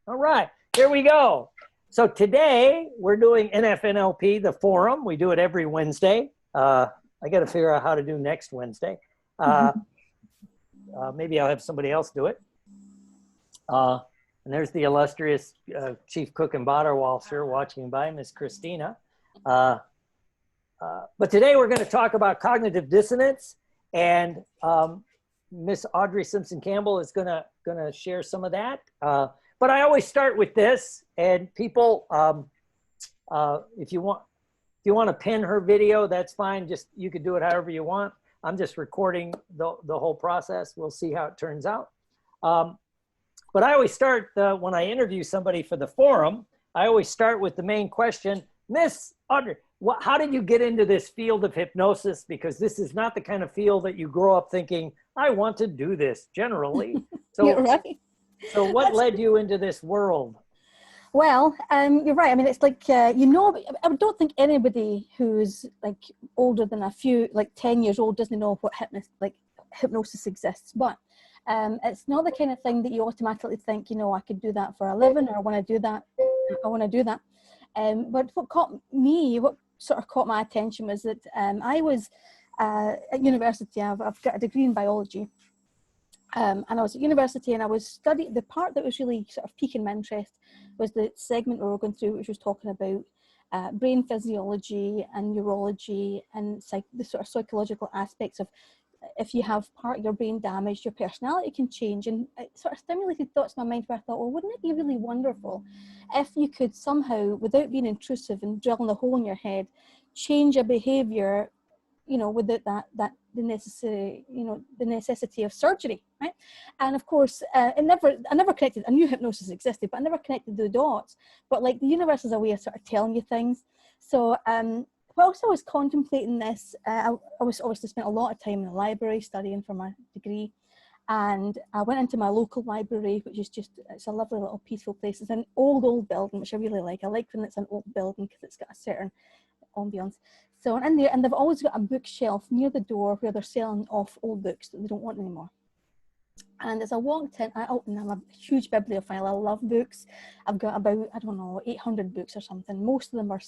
All right, here we go. So today we're doing NFNLP, the forum. We do it every Wednesday. I got to figure out how to do next Wednesday. Maybe I'll have somebody else do it. And there's the illustrious Chief Cook and Botter watching by, Miss Christina. But today we're going to talk about cognitive dissonance, and Miss Audry Simpson-Campbell is going to share some of that. But I always start with this, and people, if you want to pin her video, that's fine. Just you could do it however you want. I'm just recording the whole process. We'll see how it turns out. But I always start when I interview somebody for the forum. I always start with the main question, Miss Audry. How did you get into this field of hypnosis? Because this is not the kind of field that you grow up thinking, I want to do this generally. So, you're right. So what led you into this world? Well, you're right. I mean, it's like, I don't think anybody who's like older than 10 years old doesn't know what hypnosis exists. But it's not the kind of thing that you automatically think, I could do that for a living, or I want to do that. But what sort of caught my attention was that I was at university. I've got a degree in biology. And I was at university and I was studying, the part that was really sort of piquing my interest was the segment we were going through, which was talking about brain physiology and neurology and the sort of psychological aspects of if you have part of your brain damaged, your personality can change. And it sort of stimulated thoughts in my mind where I thought, well, wouldn't it be really wonderful if you could somehow, without being intrusive and drilling a hole in your head, change a behavior, without the necessity of surgery, right? And of course, I never connected. I knew hypnosis existed, but I never connected the dots. But like the universe is a way of sort of telling you things. So whilst I was contemplating this, I was obviously spent a lot of time in the library studying for my degree, and I went into my local library, which is it's a lovely little peaceful place. It's an old building, which I really like. I like when it's an old building because it's got a certain ambience. So I'm in there, and they've always got a bookshelf near the door where they're selling off old books that they don't want anymore. And as I walked in, I'm a huge bibliophile. I love books. I've got about, 800 books or something. Most of them are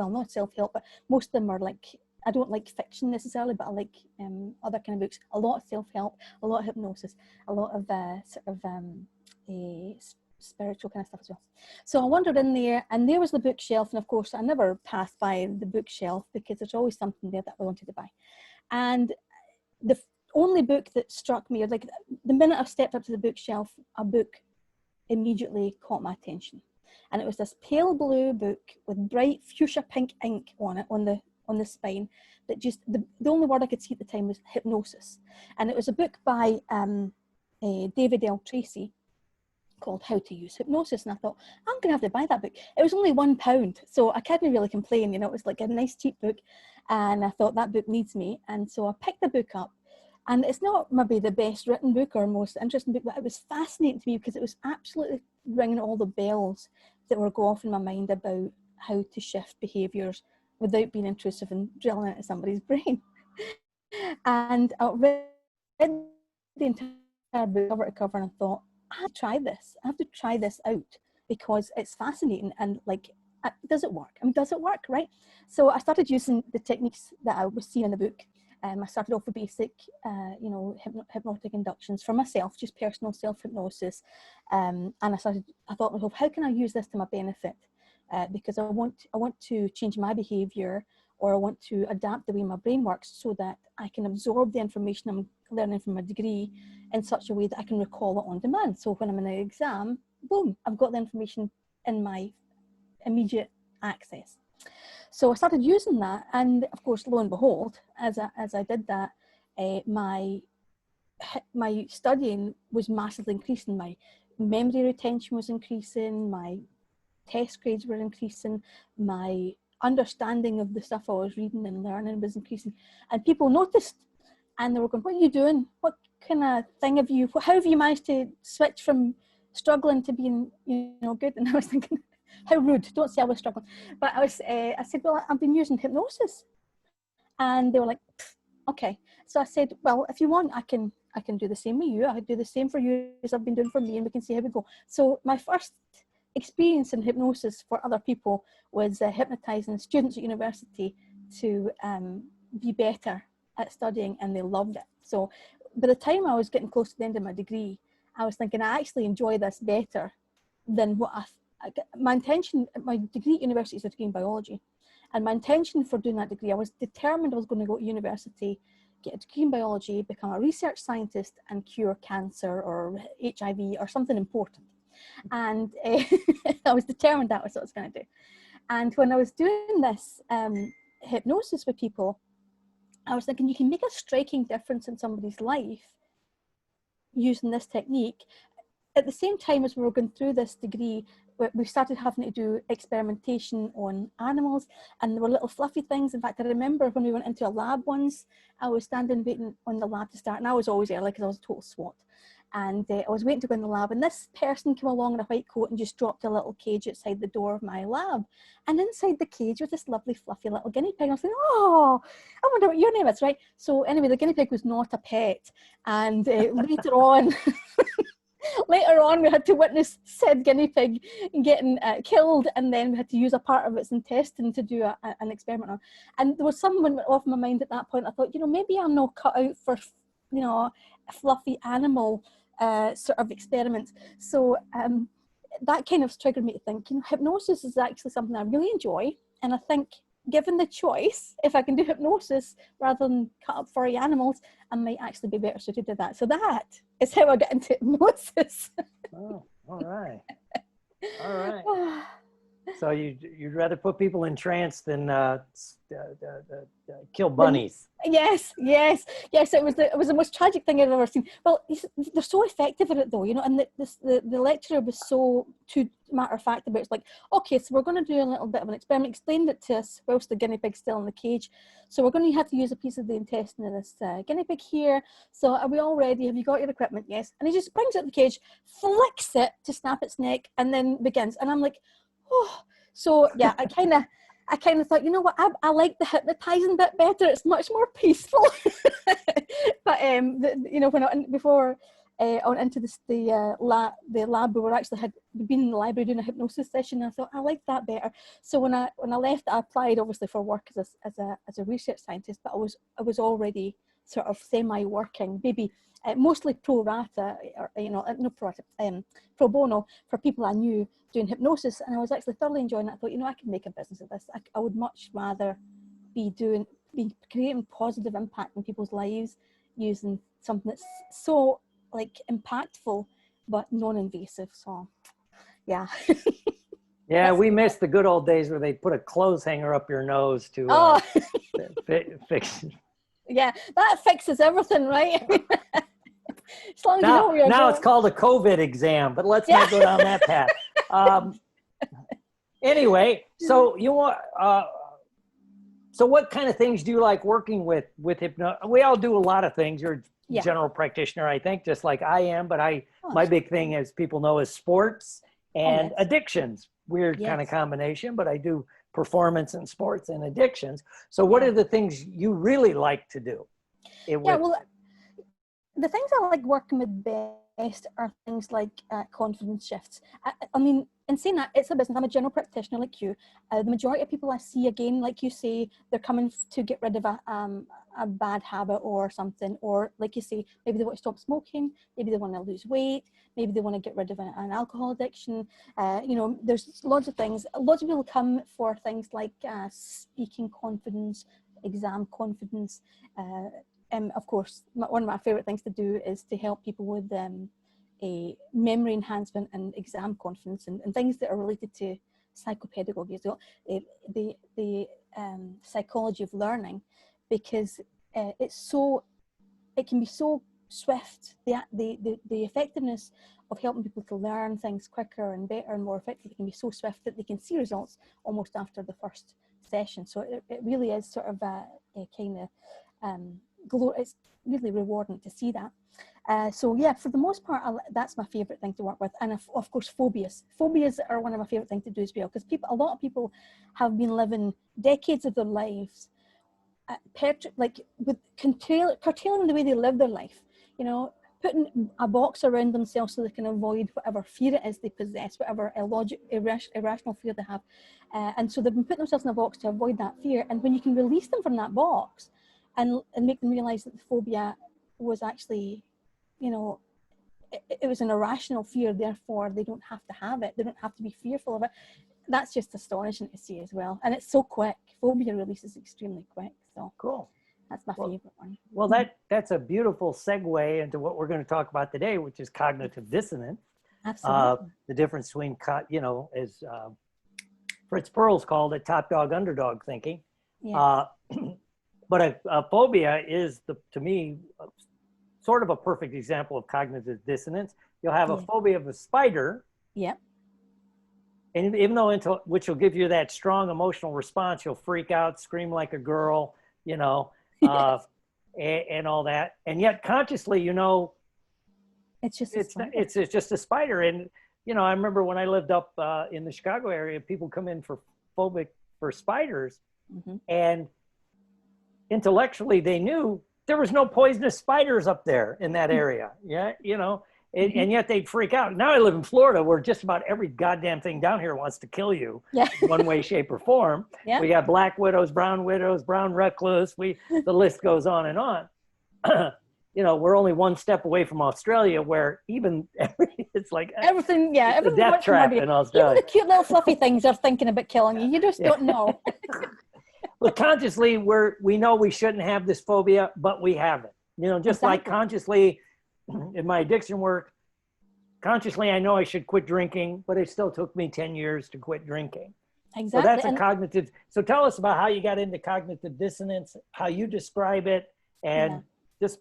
not self-help, but most of them are like, I don't like fiction necessarily, but I like other kind of books. A lot of self-help, a lot of hypnosis, a lot of spiritual kind of stuff as well. So I wandered in there, and there was the bookshelf, and of course I never passed by the bookshelf because there's always something there that I wanted to buy. And the only book that struck me, like the minute I stepped up to the bookshelf, a book immediately caught my attention, and it was this pale blue book with bright fuchsia pink ink on it, on the spine, that just the only word I could see at the time was hypnosis. And it was a book by David L. Tracy called How to Use Hypnosis, and I thought, I'm gonna have to buy that book. It was only £1, so I couldn't really complain. It was like a nice cheap book, and I thought that book needs me. And so I picked the book up, and it's not maybe the best written book or most interesting book, but it was fascinating to me because it was absolutely ringing all the bells that were going off in my mind about how to shift behaviours without being intrusive and drilling into somebody's brain. And I read the entire book cover to cover, and I thought, I have to try this. I have to try this out because it's fascinating, and like, does it work? I mean, does it work, right? So I started using the techniques that I was seeing in the book. I started off with basic, hypnotic inductions for myself, just personal self-hypnosis. And I thought to myself, how can I use this to my benefit? Because I want to change my behavior, or I want to adapt the way my brain works so that I can absorb the information I'm learning from my degree in such a way that I can recall it on demand. So when I'm in an exam, boom, I've got the information in my immediate access. So I started using that, and of course, lo and behold, as I did that, my studying was massively increasing. My memory retention was increasing, my test grades were increasing, my understanding of the stuff I was reading and learning was increasing, and people noticed, and they were going, what are you doing? What kind of thing have you, how have you managed to switch from struggling to being, good? And I was thinking, how rude, don't say I was struggling. But I said, well, I've been using hypnosis. And they were like, okay. So I said, well, if you want, I can do the same with you. I could do the same for you as I've been doing for me, and we can see how we go. So my first experience in hypnosis for other people was hypnotizing students at university to be better at studying, and they loved it. So by the time I was getting close to the end of my degree, I was thinking I actually enjoy this better than what my intention. My degree at university is a degree in biology, and my intention for doing that degree, I was determined I was going to go to university, get a degree in biology, become a research scientist, and cure cancer or HIV or something important. And I was determined that was what I was going to do. And when I was doing this hypnosis with people, I was thinking you can make a striking difference in somebody's life using this technique. At the same time as we were going through this degree, we started having to do experimentation on animals, and there were little fluffy things. In fact, I remember when we went into a lab once, I was standing waiting on the lab to start, and I was always early because I was a total swot. And I was waiting to go in the lab, and this person came along in a white coat and just dropped a little cage outside the door of my lab. And inside the cage was this lovely fluffy little guinea pig. I was thinking, oh, I wonder what your name is, right? So anyway, the guinea pig was not a pet. And later on, we had to witness said guinea pig getting killed, and then we had to use a part of its intestine to do an experiment on. And there was something went off my mind at that point. I thought, maybe I'm not cut out for, a fluffy animal sort of experiments. So that kind of triggered me to think, hypnosis is actually something I really enjoy. And I think given the choice, if I can do hypnosis rather than cut up furry animals, I might actually be better suited to that. So that is how I got into hypnosis. Oh, all right. All right. So you'd rather put people in trance than kill bunnies? Yes. It was the most tragic thing I've ever seen. Well, they're so effective at it though, and the lecturer was so too matter of fact about it. It's like, okay, so we're going to do a little bit of an experiment. Explained it to us whilst the guinea pig's still in the cage. So we're going to have to use a piece of the intestine of this guinea pig here. So are we all ready? Have you got your equipment? Yes. And he just brings out the cage, flicks it to snap its neck, and then begins. And I'm like, oh. So yeah, I kind of thought, what, I like the hypnotizing bit better. It's much more peaceful. But before I went into the lab, we'd been in the library doing a hypnosis session, and I thought I liked that better. So when I left, I applied obviously for work as a research scientist, but I was already sort of semi-working, maybe mostly pro rata, or no pro rata, pro bono for people I knew doing hypnosis, and I was actually thoroughly enjoying it. I thought, I can make a business of this. I would much rather be creating positive impact in people's lives using something that's so impactful but non-invasive. So yeah. Yeah, we miss the good old days where they put a clothes hanger up your nose to fix it. Yeah, that fixes everything, right? As long as you know where you're going. It's called a COVID exam, but let's not go down that path. Anyway, so so what kind of things do you like working with hypnosis? We all do a lot of things. You're a general practitioner, I think, just like I am, but my big thing, as people know, is sports and addictions. Weird kind of combination, but I do performance and sports and addictions. So what are the things you really like to do? The things I like working with best are things like confidence shifts. I mean, in saying that, it's a business. I'm a general practitioner like you. The majority of people I see, again, like you say, they're coming to get rid of a bad habit or something, or like you say, maybe they want to stop smoking, maybe they want to lose weight, maybe they want to get rid of an alcohol addiction. There's lots of things. Lots of people come for things like speaking confidence, exam confidence. Of course, one of my favorite things to do is to help people with a memory enhancement and exam confidence and things that are related to psychopedagogy, so the psychology of learning, because it can be so swift. The effectiveness of helping people to learn things quicker and better and more effectively can be so swift that they can see results almost after the first session. So it really is sort of a kind of it's really rewarding to see that. So yeah, for the most part, that's my favorite thing to work with. And of course, phobias are one of my favorite things to do as well, because a lot of people have been living decades of their lives with curtailing the way they live their life. putting a box around themselves so they can avoid whatever fear it is they possess, whatever irrational fear they have. And so they've been putting themselves in a box to avoid that fear. And when you can release them from that box and make them realize that the phobia was actually, you know, it was an irrational fear, therefore they don't have to have it. They don't have to be fearful of it. That's just astonishing to see as well. And it's so quick. Phobia release is extremely quick. So Cool. that's my favorite one. Well, that's a beautiful segue into what we're going to talk about today, which is cognitive dissonance. Absolutely. The difference between, you know, as Fritz Perls called it, top dog, underdog thinking. Yeah. But a phobia is, to me, sort of a perfect example of cognitive dissonance. You'll have a phobia of a spider. Yeah. And even though which will give you that strong emotional response, you'll freak out, scream like a girl, you know, and all that. And yet consciously, you know, it's just everything. Yeah, it's a death trap in Australia. Even the cute little fluffy things are thinking about killing you. You just don't know. But consciously, we know we shouldn't have this phobia, but we have it. You know, just like consciously in my addiction work, consciously I know I should quit drinking, but it still took me 10 years to quit drinking. Exactly. So that's a cognitive. So tell us about how you got into cognitive dissonance, how you describe it, and just.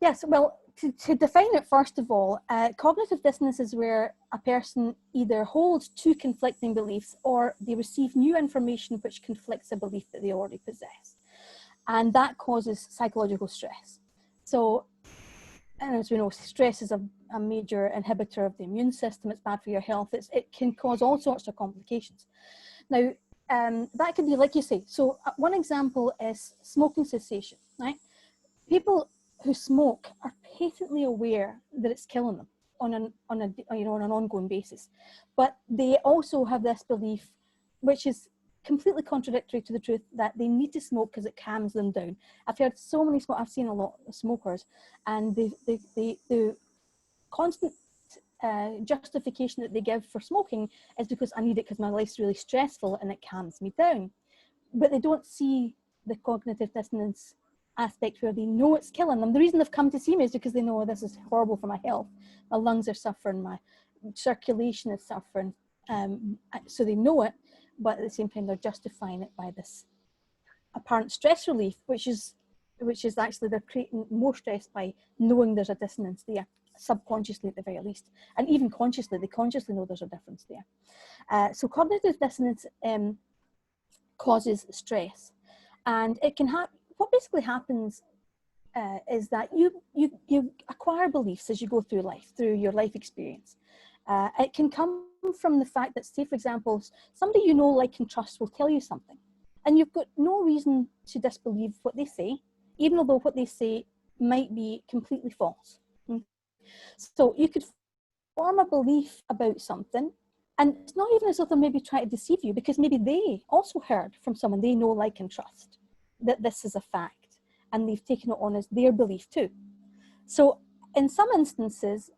Yes, well, to define it, first of all, cognitive dissonance is where a person either holds two conflicting beliefs or they receive new information which conflicts a belief that they already possess. And that causes psychological stress. So, and as we know, stress is a major inhibitor of the immune system. It's bad for your health. It can cause all sorts of complications. Now, that could be, like you say, so one example is smoking cessation, right? People who smoke are patently aware that it's killing them on an ongoing basis, but they also have this belief, which is completely contradictory to the truth, that they need to smoke because it calms them down. I've heard so many I've seen a lot of smokers, and the constant justification that they give for smoking is because I need it because my life's really stressful and it calms me down. But they don't see the cognitive dissonance aspect where they know it's killing them. The reason they've come to see me is because they know this is horrible for my health. My lungs are suffering, my circulation is suffering. So they know it, but at the same time they're justifying it by this apparent stress relief, which is actually they're creating more stress by knowing there's a dissonance there, subconsciously at the very least, and even consciously. They consciously know there's a difference there. So cognitive dissonance causes stress, and it can happen. What basically happens is that you acquire beliefs as you go through life, through your life experience. It can come from the fact that, say, for example, somebody you know, like, and trust will tell you something, and you've got no reason to disbelieve what they say, even although what they say might be completely false. So you could form a belief about something, and it's not even as though they're maybe trying to deceive you, because maybe they also heard from someone they know, like, and trust that this is a fact, and they've taken it on as their belief too. So in some instances,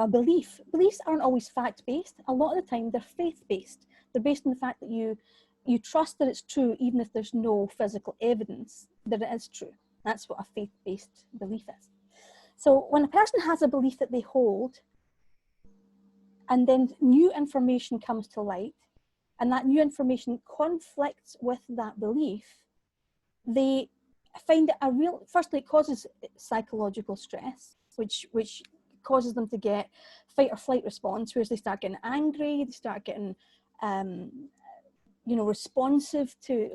beliefs aren't always fact-based. A lot of the time they're faith-based. They're based on the fact that you trust that it's true even if there's no physical evidence that it is true. That's what a faith-based belief is. So when a person has a belief that they hold, and then new information comes to light, and that new information conflicts with that belief, they find it firstly, it causes psychological stress, which causes them to get fight or flight response, whereas they start getting angry, they start getting, responsive to,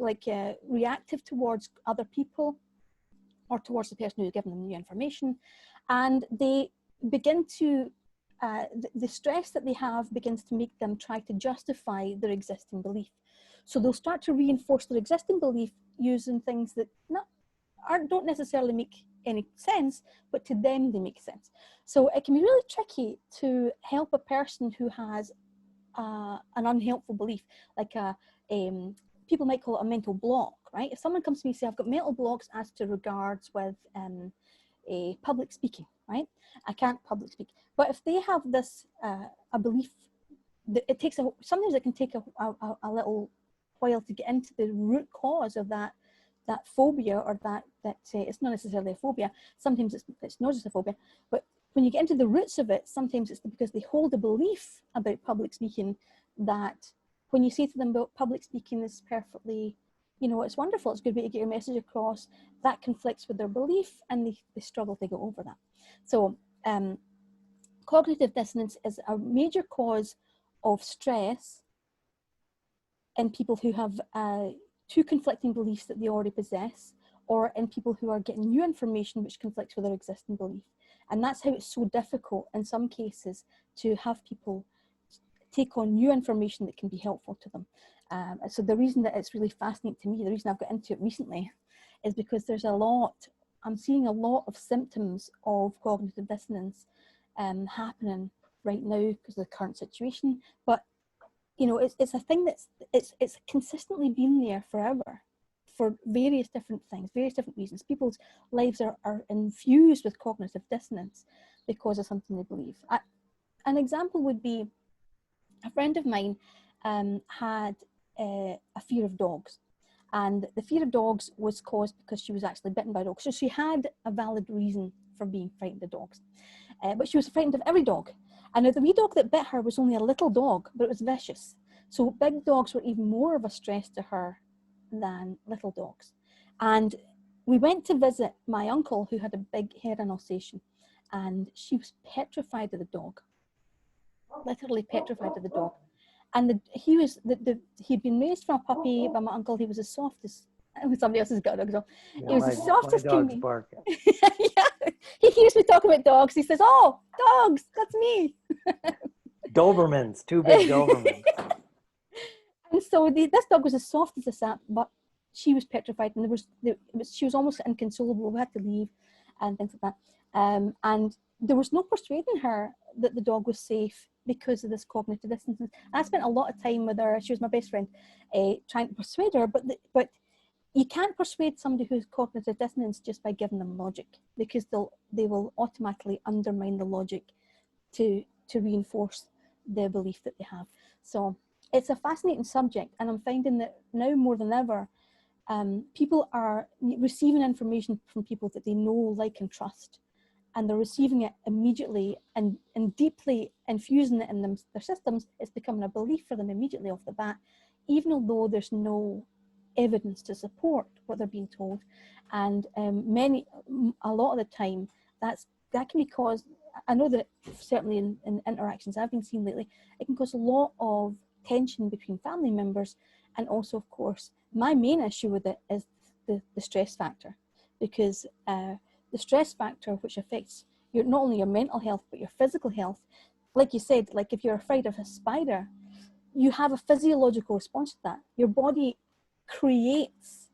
reactive towards other people or towards the person who's giving them new information. And they begin to, the stress that they have begins to make them try to justify their existing belief. So they'll start to reinforce their existing belief using things that don't necessarily make any sense, but to them they make sense. So it can be really tricky to help a person who has an unhelpful belief, like people might call it a mental block, right? If someone comes to me and says, I've got mental blocks as to regards with a public speaking, right? I can't public speak. But if they have this, a belief, that it takes sometimes it can take a little while to get into the root cause of that phobia, or that it's not necessarily a phobia. Sometimes it's not just a phobia, but when you get into the roots of it, sometimes it's because they hold a belief about public speaking that when you say to them about public speaking is perfectly, you know, it's wonderful, it's a good way to get your message across, that conflicts with their belief, and they struggle to get over that. So cognitive dissonance is a major cause of stress in people who have two conflicting beliefs that they already possess, or in people who are getting new information which conflicts with their existing belief. And that's how it's so difficult in some cases to have people take on new information that can be helpful to them. So the reason that it's really fascinating to me, the reason I've got into it recently, is because there's I'm seeing a lot of symptoms of cognitive dissonance happening right now because of the current situation. But you know, it's a thing it's consistently been there forever, for various different things, various different reasons. People's lives are infused with cognitive dissonance because of something they believe. An example would be a friend of mine had a fear of dogs. And the fear of dogs was caused because she was actually bitten by dogs. So she had a valid reason for being frightened of dogs. But she was frightened of every dog. And now the wee dog that bit her was only a little dog, but it was vicious. So big dogs were even more of a stress to her than little dogs. And we went to visit my uncle, who had a big heron Alsatian, and she was petrified of the dog, literally petrified of the dog. And he'd been raised from a puppy by my uncle. He was as soft as somebody else's got a dog. So Yeah, he was as soft as can be. barking. Yeah, he hears me talk about dogs. He says, "Oh, dogs, that's me." Dobermans, two big Dobermans. And so this dog was as soft as a sap, but she was petrified, and she was almost inconsolable. We had to leave, and things like that. And there was no persuading her that the dog was safe because of this cognitive dissonance. And I spent a lot of time with her. She was my best friend, trying to persuade her. But you can't persuade somebody who's cognitive dissonance just by giving them logic, because they will automatically undermine the logic to reinforce the belief that they have. So it's a fascinating subject, and I'm finding that now more than ever, people are receiving information from people that they know, like, and trust, and they're receiving it immediately and deeply infusing it in their systems. It's becoming a belief for them immediately off the bat, even although there's no evidence to support what they're being told. And a lot of the time, that can be caused, I know that certainly in interactions I've been seeing lately, it can cause a lot of tension between family members. And also, of course, my main issue with it is the stress factor, because the stress factor, which affects not only your mental health but your physical health, like you said, like if you're afraid of a spider, you have a physiological response to that. Your body creates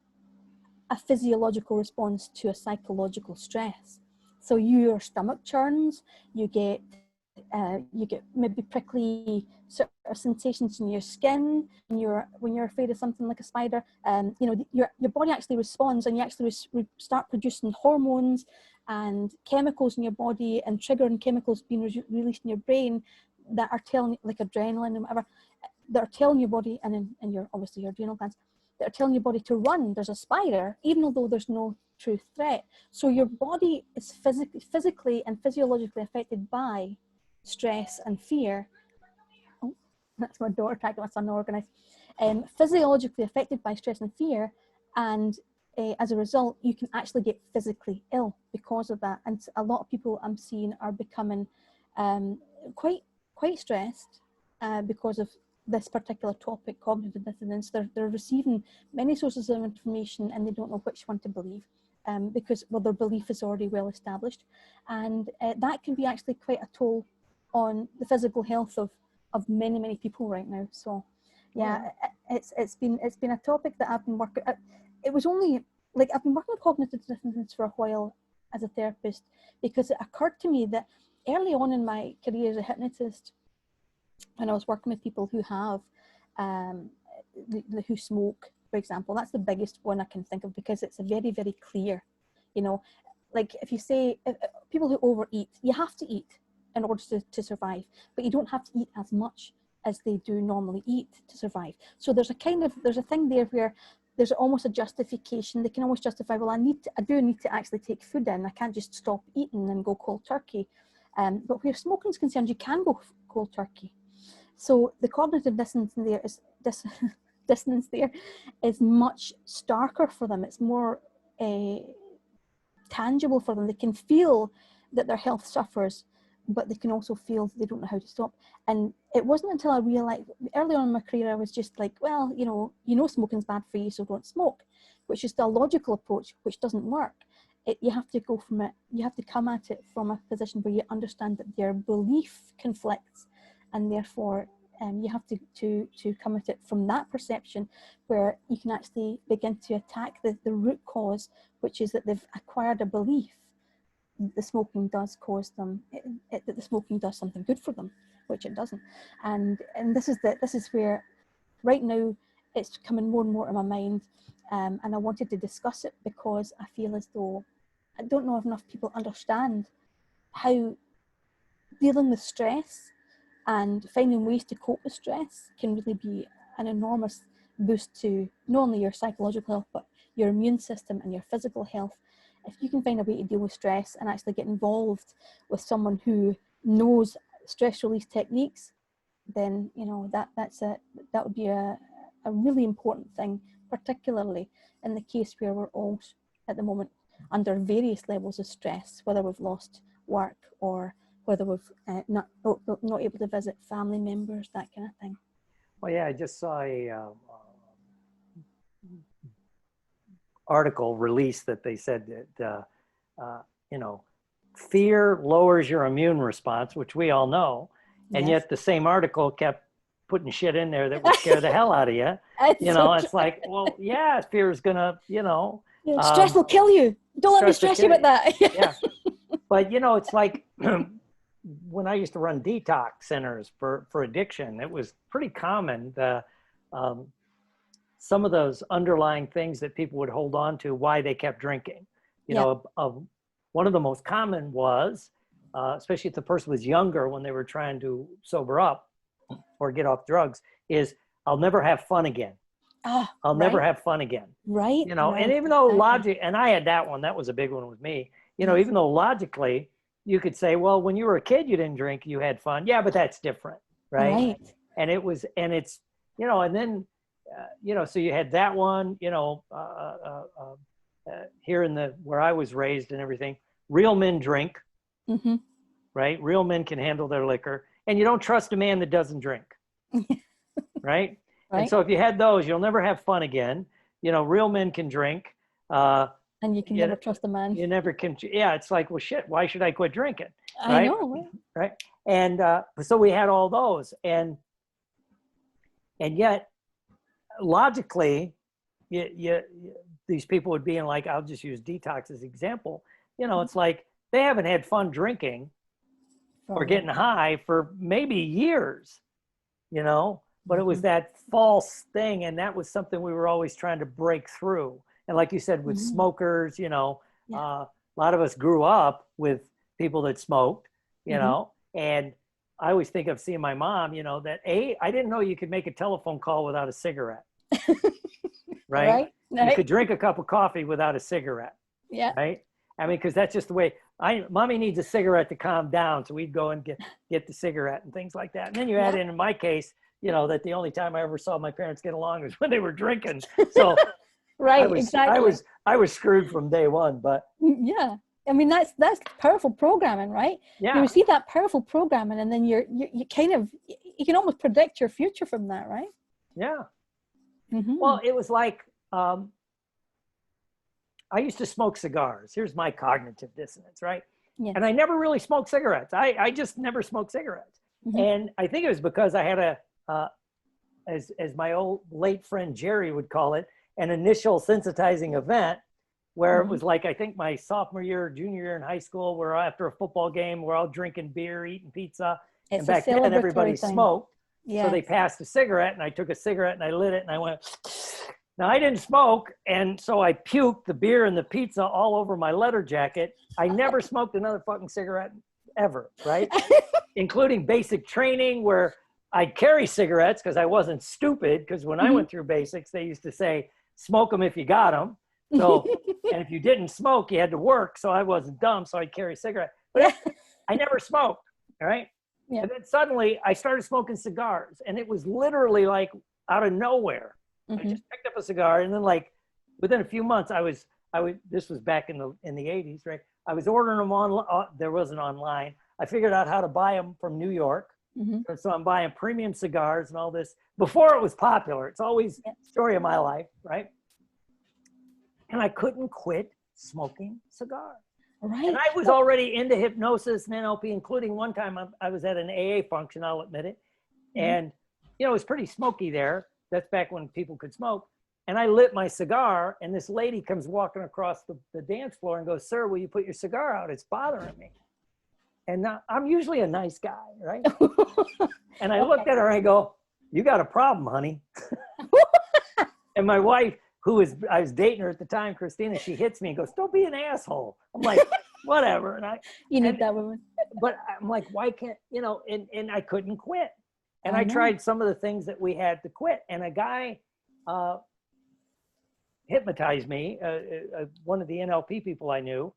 a physiological response to a psychological stress. So your stomach churns, you get maybe prickly sort of sensations in your skin when you're afraid of something like a spider. You know, your body actually responds, and you actually start producing hormones and chemicals in your body, and triggering chemicals being released in your brain that are telling, like adrenaline and whatever, that are telling your body, and your obviously your adrenal glands, that are telling your body to run. There's a spider, even although there's no true threat. So your body is physically and physiologically affected by stress and fear. Oh, that's my daughter trying to get my son organized. Physiologically affected by stress and fear, and as a result, you can actually get physically ill because of that. And a lot of people I'm seeing are becoming quite stressed because of this particular topic, cognitive dissonance. They're receiving many sources of information, and they don't know which one to believe, because, well, their belief is already well established, and that can be actually quite a toll on the physical health of many people right now. So yeah, it's been a topic that I've been working. It was only like I've been working with cognitive dissonance for a while as a therapist, because it occurred to me that early on in my career as a hypnotist, when I was working with people who have, who smoke, for example, that's the biggest one I can think of, because it's a very, very clear, you know, like if you say, people who overeat, you have to eat in order to survive, but you don't have to eat as much as they do normally eat to survive. So there's a thing there where there's almost a justification. They can almost justify, well, I do need to actually take food in. I can't just stop eating and go cold turkey. But where smoking is concerned, you can go cold turkey. So the cognitive dissonance there is much starker for them. It's more tangible for them. They can feel that their health suffers, but they can also feel they don't know how to stop. And it wasn't until I realized, early on in my career, I was just like, well, you know smoking's bad for you, so don't smoke, which is the logical approach, which doesn't work. You have to go from it, you have to come at it from a position where you understand that their belief conflicts, and therefore you have to come at it from that perception, where you can actually begin to attack the root cause, which is that they've acquired a belief the smoking does cause them, that the smoking does something good for them, which it doesn't. And this is where right now it's coming more and more to my mind, and I wanted to discuss it because I feel as though I don't know if enough people understand how dealing with stress and finding ways to cope with stress can really be an enormous boost to not only your psychological health, but your immune system and your physical health. If you can find a way to deal with stress and actually get involved with someone who knows stress release techniques, then that would be a really important thing, particularly in the case where we're all at the moment under various levels of stress, whether we've lost work or whether we've not able to visit family members, that kind of thing. Well, yeah, I just saw a article released that they said that fear lowers your immune response, which we all know, and Yes. yet the same article kept putting shit in there that would scare the hell out of you. It's like, well, yeah, fear is gonna, stress will kill you. Don't let me stress you about that. Yeah, but it's like when I used to run detox centers for addiction, it was pretty common. Some of those underlying things that people would hold on to, why they kept drinking. One of the most common was, especially if the person was younger when they were trying to sober up or get off drugs, is I'll never have fun again. I'll never have fun again. Right. And even though logic, and I had that one, that was a big one with me, even though logically you could say, well, when you were a kid, you didn't drink, you had fun. Yeah, but that's different. Right. And it's, and then, so you had that one, here where I was raised and everything, real men drink, right? Real men can handle their liquor, and you don't trust a man that doesn't drink, right? And so if you had those, you'll never have fun again. Real men can drink. And you can never trust a man. You never can. Yeah, it's like, well, shit, why should I quit drinking? I know. Right. And so we had all those, and yet logically, these people would be in, like, I'll just use detox as an example. It's like they haven't had fun drinking or getting high for maybe years, but it was that false thing. And that was something we were always trying to break through. And like you said, with smokers, a lot of us grew up with people that smoked, and I always think of seeing my mom, that I didn't know you could make a telephone call without a cigarette. Right? You could drink a cup of coffee without a cigarette. Yeah. Right? I mean, because that's just the way. Mommy needs a cigarette to calm down, so we'd go and get the cigarette and things like that. And then you add in my case, that the only time I ever saw my parents get along was when they were drinking. So exactly. I was screwed from day one. But yeah, I mean that's powerful programming, right? Yeah. You see that powerful programming, and then you kind of, you can almost predict your future from that, right? Yeah. Well, it was like, I used to smoke cigars. Here's my cognitive dissonance, right? Yeah. And I never really smoked cigarettes. I just never smoked cigarettes. And I think it was because I had as my old late friend Jerry would call it, an initial sensitizing event where it was like, I think my sophomore year, junior year in high school, where after a football game, we're all drinking beer, eating pizza. It's and back a then everybody celebratory thing. smoked. Yeah. So they passed a cigarette and I took a cigarette and I lit it and I went, now I didn't smoke. And so I puked the beer and the pizza all over my leather jacket. I never smoked another fucking cigarette ever, right? Including basic training where I'd carry cigarettes because I wasn't stupid. Because when I went through basics, they used to say, smoke them if you got them. So, and if you didn't smoke, you had to work. So I wasn't dumb. So I'd carry a cigarette, but I never smoked. All right. Yeah. And then suddenly I started smoking cigars and it was literally like out of nowhere. I just picked up a cigar and then like within a few months this was back in the 80s, right? I was ordering them on, there wasn't online. I figured out how to buy them from New York. So I'm buying premium cigars and all this before it was popular. It's always the story of my life, right? And I couldn't quit smoking cigars. Right. And I was already into hypnosis and NLP, including one time I was at an AA function, I'll admit it. And, you know, it was pretty smoky there. That's back when people could smoke. And I lit my cigar and this lady comes walking across the dance floor and goes, sir, will you put your cigar out? It's bothering me. And now, I'm usually a nice guy, right? And I looked at her and I go, you got a problem, honey. And my wife, I was dating her at the time, Christina, she hits me and goes, don't be an asshole. I'm like, whatever. And you need that woman. But I'm like, why can't, you know, and I couldn't quit. And I tried some of the things that we had to quit. And a guy hypnotized me, one of the NLP people I knew.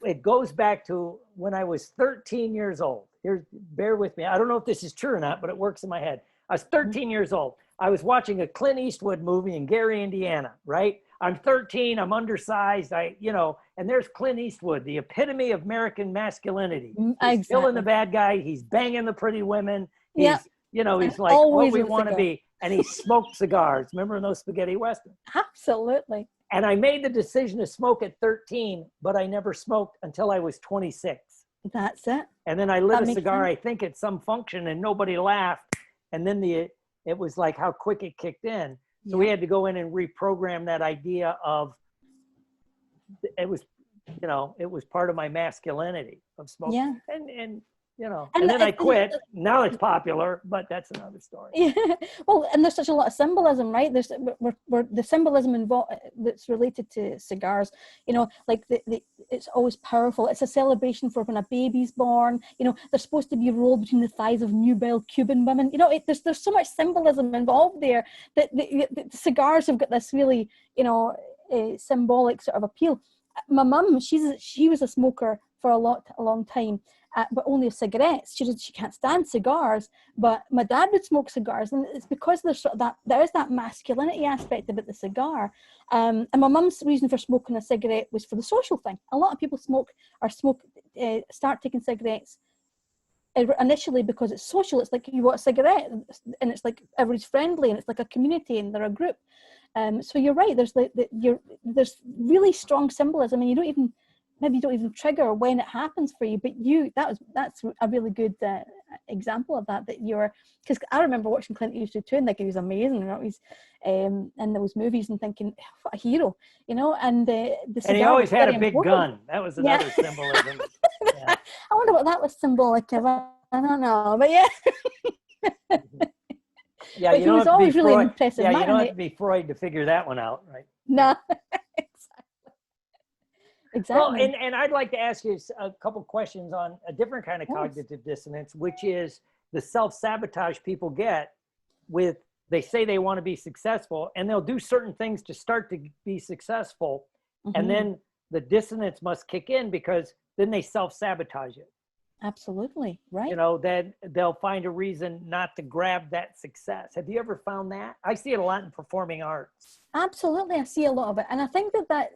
It goes back to when I was 13 years old. Here, bear with me. I don't know if this is true or not, but it works in my head. I was 13 years old. I was watching a Clint Eastwood movie in Gary, Indiana, right? I'm 13, I'm undersized, and there's Clint Eastwood, the epitome of American masculinity. He's killing the bad guy, he's banging the pretty women. He's like what we want to be. And he smoked cigars. Remember in those spaghetti westerns? Absolutely. And I made the decision to smoke at 13, but I never smoked until I was 26. That's it. And then I lit a cigar, I think at some function, and nobody laughed. And then it was like how quick it kicked in. So we had to go in and reprogram that idea of it was part of my masculinity of smoking. Yeah. And then I quit. Now it's popular, but that's another story. Yeah. Well, and there's such a lot of symbolism, right? There's the symbolism involved that's related to cigars. You know, like it's always powerful. It's a celebration for when a baby's born. You know, they're supposed to be rolled between the thighs of nubile Cuban women. You know, there's so much symbolism involved there that the cigars have got this really, symbolic sort of appeal. My mum, she was a smoker for a long time. But only of cigarettes. She can't stand cigars, but my dad would smoke cigars, and it's because there's sort of there is that masculinity aspect about the cigar. And my mum's reason for smoking a cigarette was for the social thing. A lot of people start taking cigarettes initially because it's social. It's like you want a cigarette, and it's like everybody's friendly, and it's like a community, and they're a group. So you're right. There's really strong symbolism, and you don't even trigger when it happens for you, but that's a really good example of that you're, because I remember watching Clint Eastwood too, and like he was amazing, he's in those movies and thinking, what a hero, and he always had a big gun. That was another symbolism. Yeah. I wonder what that was symbolic of. I don't know, but yeah. Yeah, but he was always really impressive. Yeah, you don't have to be Freud to figure that one out, right? No. Exactly. Well, and I'd like to ask you a couple questions on a different kind of cognitive dissonance, which is the self-sabotage people get with, they say they want to be successful and they'll do certain things to start to be successful. And then the dissonance must kick in because then they self-sabotage it. Absolutely. Right. Then they'll find a reason not to grab that success. Have you ever found that? I see it a lot in performing arts. Absolutely. I see a lot of it. And I think that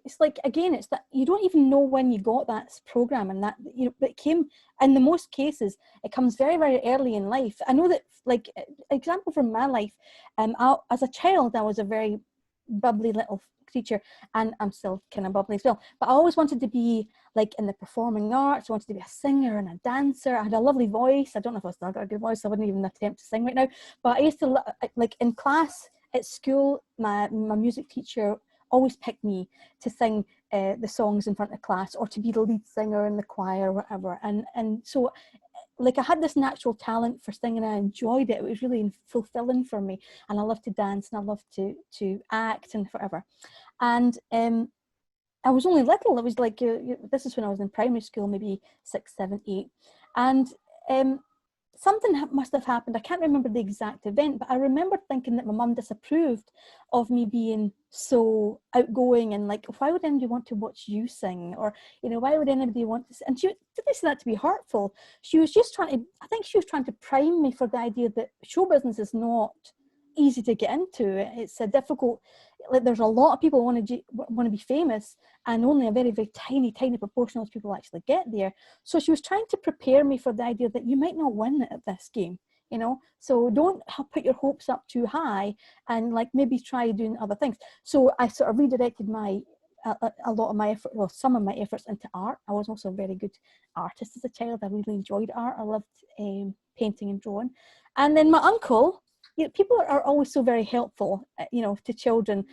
it's like, again, it's that you don't even know when you got that program, and that, it came, in the most cases, it comes very, very early in life. I know that, like, example from my life, as a child, I was a very bubbly little creature, and I'm still kind of bubbly as well, but I always wanted to be like in the performing arts. I wanted to be a singer and a dancer. I had a lovely voice. I don't know if I still got a good voice, so I wouldn't even attempt to sing right now, but I used to, like in class, at school, my music teacher always picked me to sing the songs in front of class, or to be the lead singer in the choir or whatever. And so, like, I had this natural talent for singing. I enjoyed it. It was really fulfilling for me. And I loved to dance, and I loved to act and whatever. And I was only little. It was like, this is when I was in primary school, maybe 6, 7, 8. And something must have happened. I can't remember the exact event, but I remember thinking that my mum disapproved of me being so outgoing, and like, why would anybody want to watch you sing? Or, why would anybody want to? And she didn't say that to be hurtful. She was just I think she was trying to prime me for the idea that show business is not easy to get into. It's a difficult, like, there's a lot of people want to be famous, and only a very, very tiny proportion of those people actually get there. So she was trying to prepare me for the idea that you might not win at this game, so don't put your hopes up too high, and like, maybe try doing other things. So I sort of redirected a lot of my effort, well, some of my efforts, into art. I was also a very good artist as a child. I really enjoyed art. I loved painting and drawing. And then my uncle, people are always so very helpful, to children.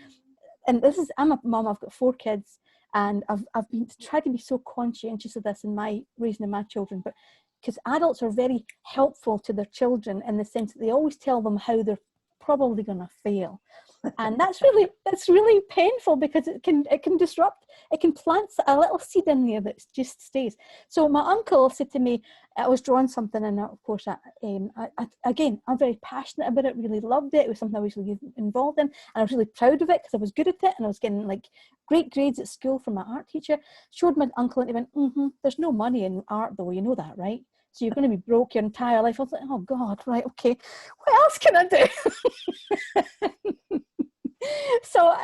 And I'm a mum, I've got 4 kids, and I've been tried to be so conscientious of this in my raising of my children, but because adults are very helpful to their children in the sense that they always tell them how they're probably going to fail. And that's really painful, because it can disrupt, it can plant a little seed in there that just stays. So my uncle said to me, I was drawing something, and of course, again, I'm very passionate about it, really loved it. It was something I was really involved in, and I was really proud of it because I was good at it, and I was getting like great grades at school from my art teacher. Showed my uncle, and he went, there's no money in art though, you know that, right? So you're going to be broke your entire life. I was like, oh God, right, okay, what else can I do? So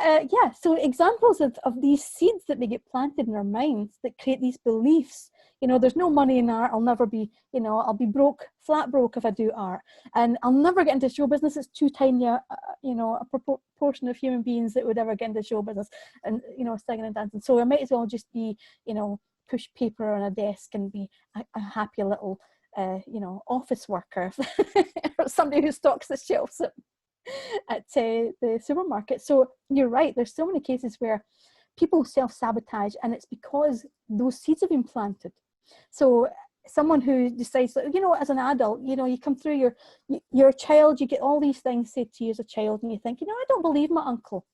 so examples of these seeds that they get planted in our minds that create these beliefs. There's no money in art. I'll never be, I'll be flat broke if I do art, and I'll never get into show business. It's too tiny, a proportion of human beings that would ever get into show business, and singing and dancing. So I might as well just be, push paper on a desk and be a happy little, office worker, or somebody who stocks the shelves at the supermarket. So you're right, there's so many cases where people self-sabotage, and it's because those seeds have been planted. So someone who decides that, as an adult, you come through your child, you get all these things said to you as a child, and you think, I don't believe my uncle.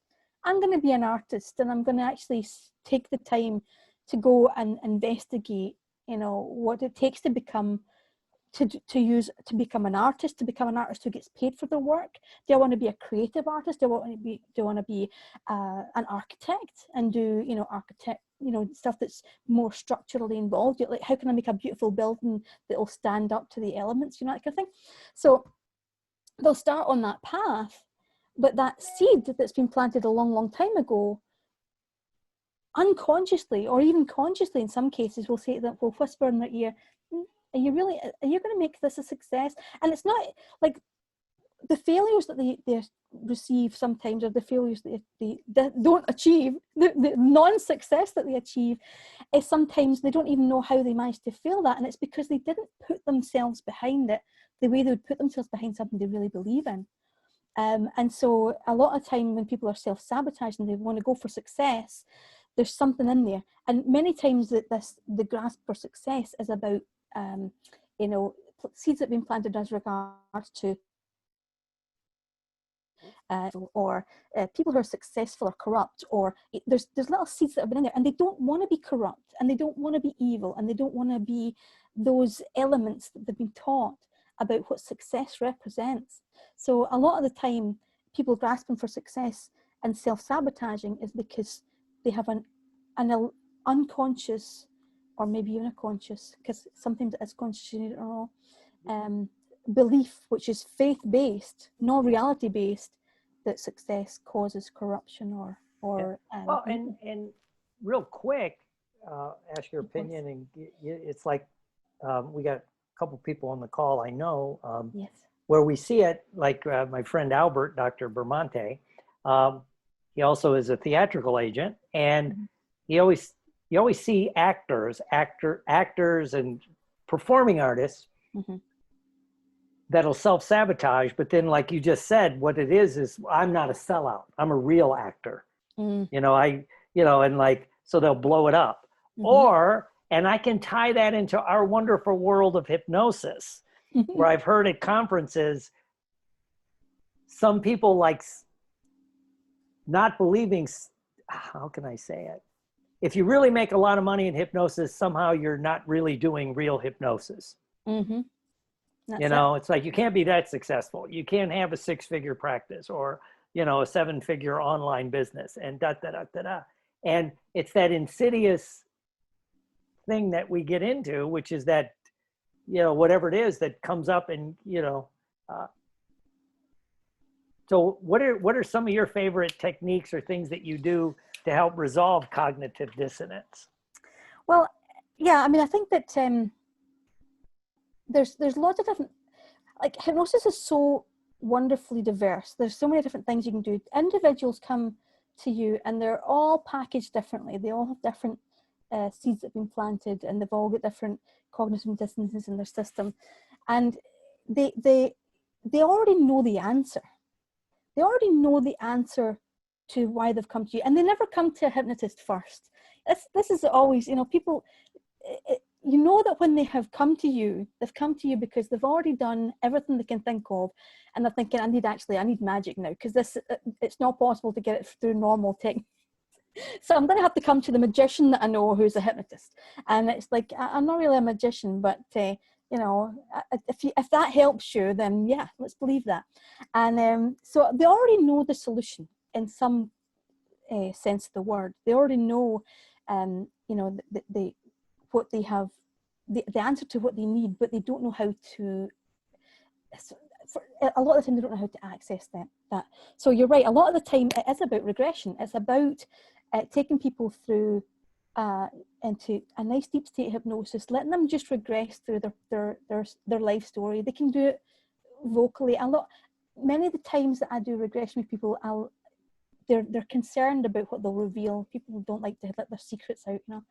I'm going to be an artist, and I'm going to actually take the time to go and investigate, what it takes to become an artist, who gets paid for their work. Do I want to be a creative artist? Do I want to be an architect and do stuff that's more structurally involved? Like, how can I make a beautiful building that will stand up to the elements? That kind of thing. So they'll start on that path, but that seed that's been planted a long, long time ago, unconsciously or even consciously in some cases, will say that, will whisper in their ear, are you going to make this a success? And it's not like the failures that they receive sometimes, or the failures that they don't achieve, the non-success that they achieve, is sometimes they don't even know how they managed to fail that. And it's because they didn't put themselves behind it the way they would put themselves behind something they really believe in. And so a lot of time when people are self-sabotaging, they want to go for success, there's something in there. And many times the grasp for success is about seeds that have been planted as regards to or people who are successful or corrupt, or there's little seeds that have been in there, and they don't want to be corrupt, and they don't want to be evil, and they don't want to be those elements that they've been taught about what success represents. So a lot of the time, people grasping for success and self-sabotaging is because they have an unconscious, or maybe even a conscious, because sometimes it is conscious, you don't know, belief, which is faith-based, not reality-based, that success causes corruption or well, and real quick, ask your opinion, and it's like we got a couple people on the call I know, yes, where we see it, like my friend Albert, Dr. Bermonte, he also is a theatrical agent, and mm-hmm. you always see actors and performing artists mm-hmm. that'll self-sabotage. But then, like you just said, what it is I'm not a sellout. I'm a real actor. Mm. And like, so they'll blow it up. Mm-hmm. And I can tie that into our wonderful world of hypnosis, where I've heard at conferences, some people like not believing, how can I say it? If you really make a lot of money in hypnosis, somehow you're not really doing real hypnosis. Mm-hmm. It's like, you can't be that successful. You can't have a 6-figure practice or, a 7-figure online business and da, da, da, da, da. And it's that insidious thing that we get into, which is that, whatever it is that comes up and, so what are some of your favorite techniques or things that you do to help resolve cognitive dissonance? Well, yeah, I mean, I think that there's lots of different, like, hypnosis is so wonderfully diverse. There's so many different things you can do. Individuals come to you and they're all packaged differently. They all have different seeds that have been planted, and they've all got different cognitive dissonances in their system. And they already know the answer. They already know the answer to why they've come to you, and they never come to a hypnotist first. This is always, people, that when they have come to you, they've come to you because they've already done everything they can think of, and they're thinking, I need magic now, because it's not possible to get it through normal techniques. So I'm going to have to come to the magician that I know, who's a hypnotist. And it's like, I'm not really a magician, but if that helps you, then yeah, let's believe that. And so they already know the solution in some sense of the word. They already know, what they have, the answer to what they need, but they don't know how to. For a lot of the time, they don't know how to access that. So you're right. A lot of the time, it is about regression. It's about taking people through into a nice deep state hypnosis, letting them just regress through their life story. They can do it vocally. Many of the times that I do regression with people, they're concerned about what they'll reveal. People don't like to let their secrets out,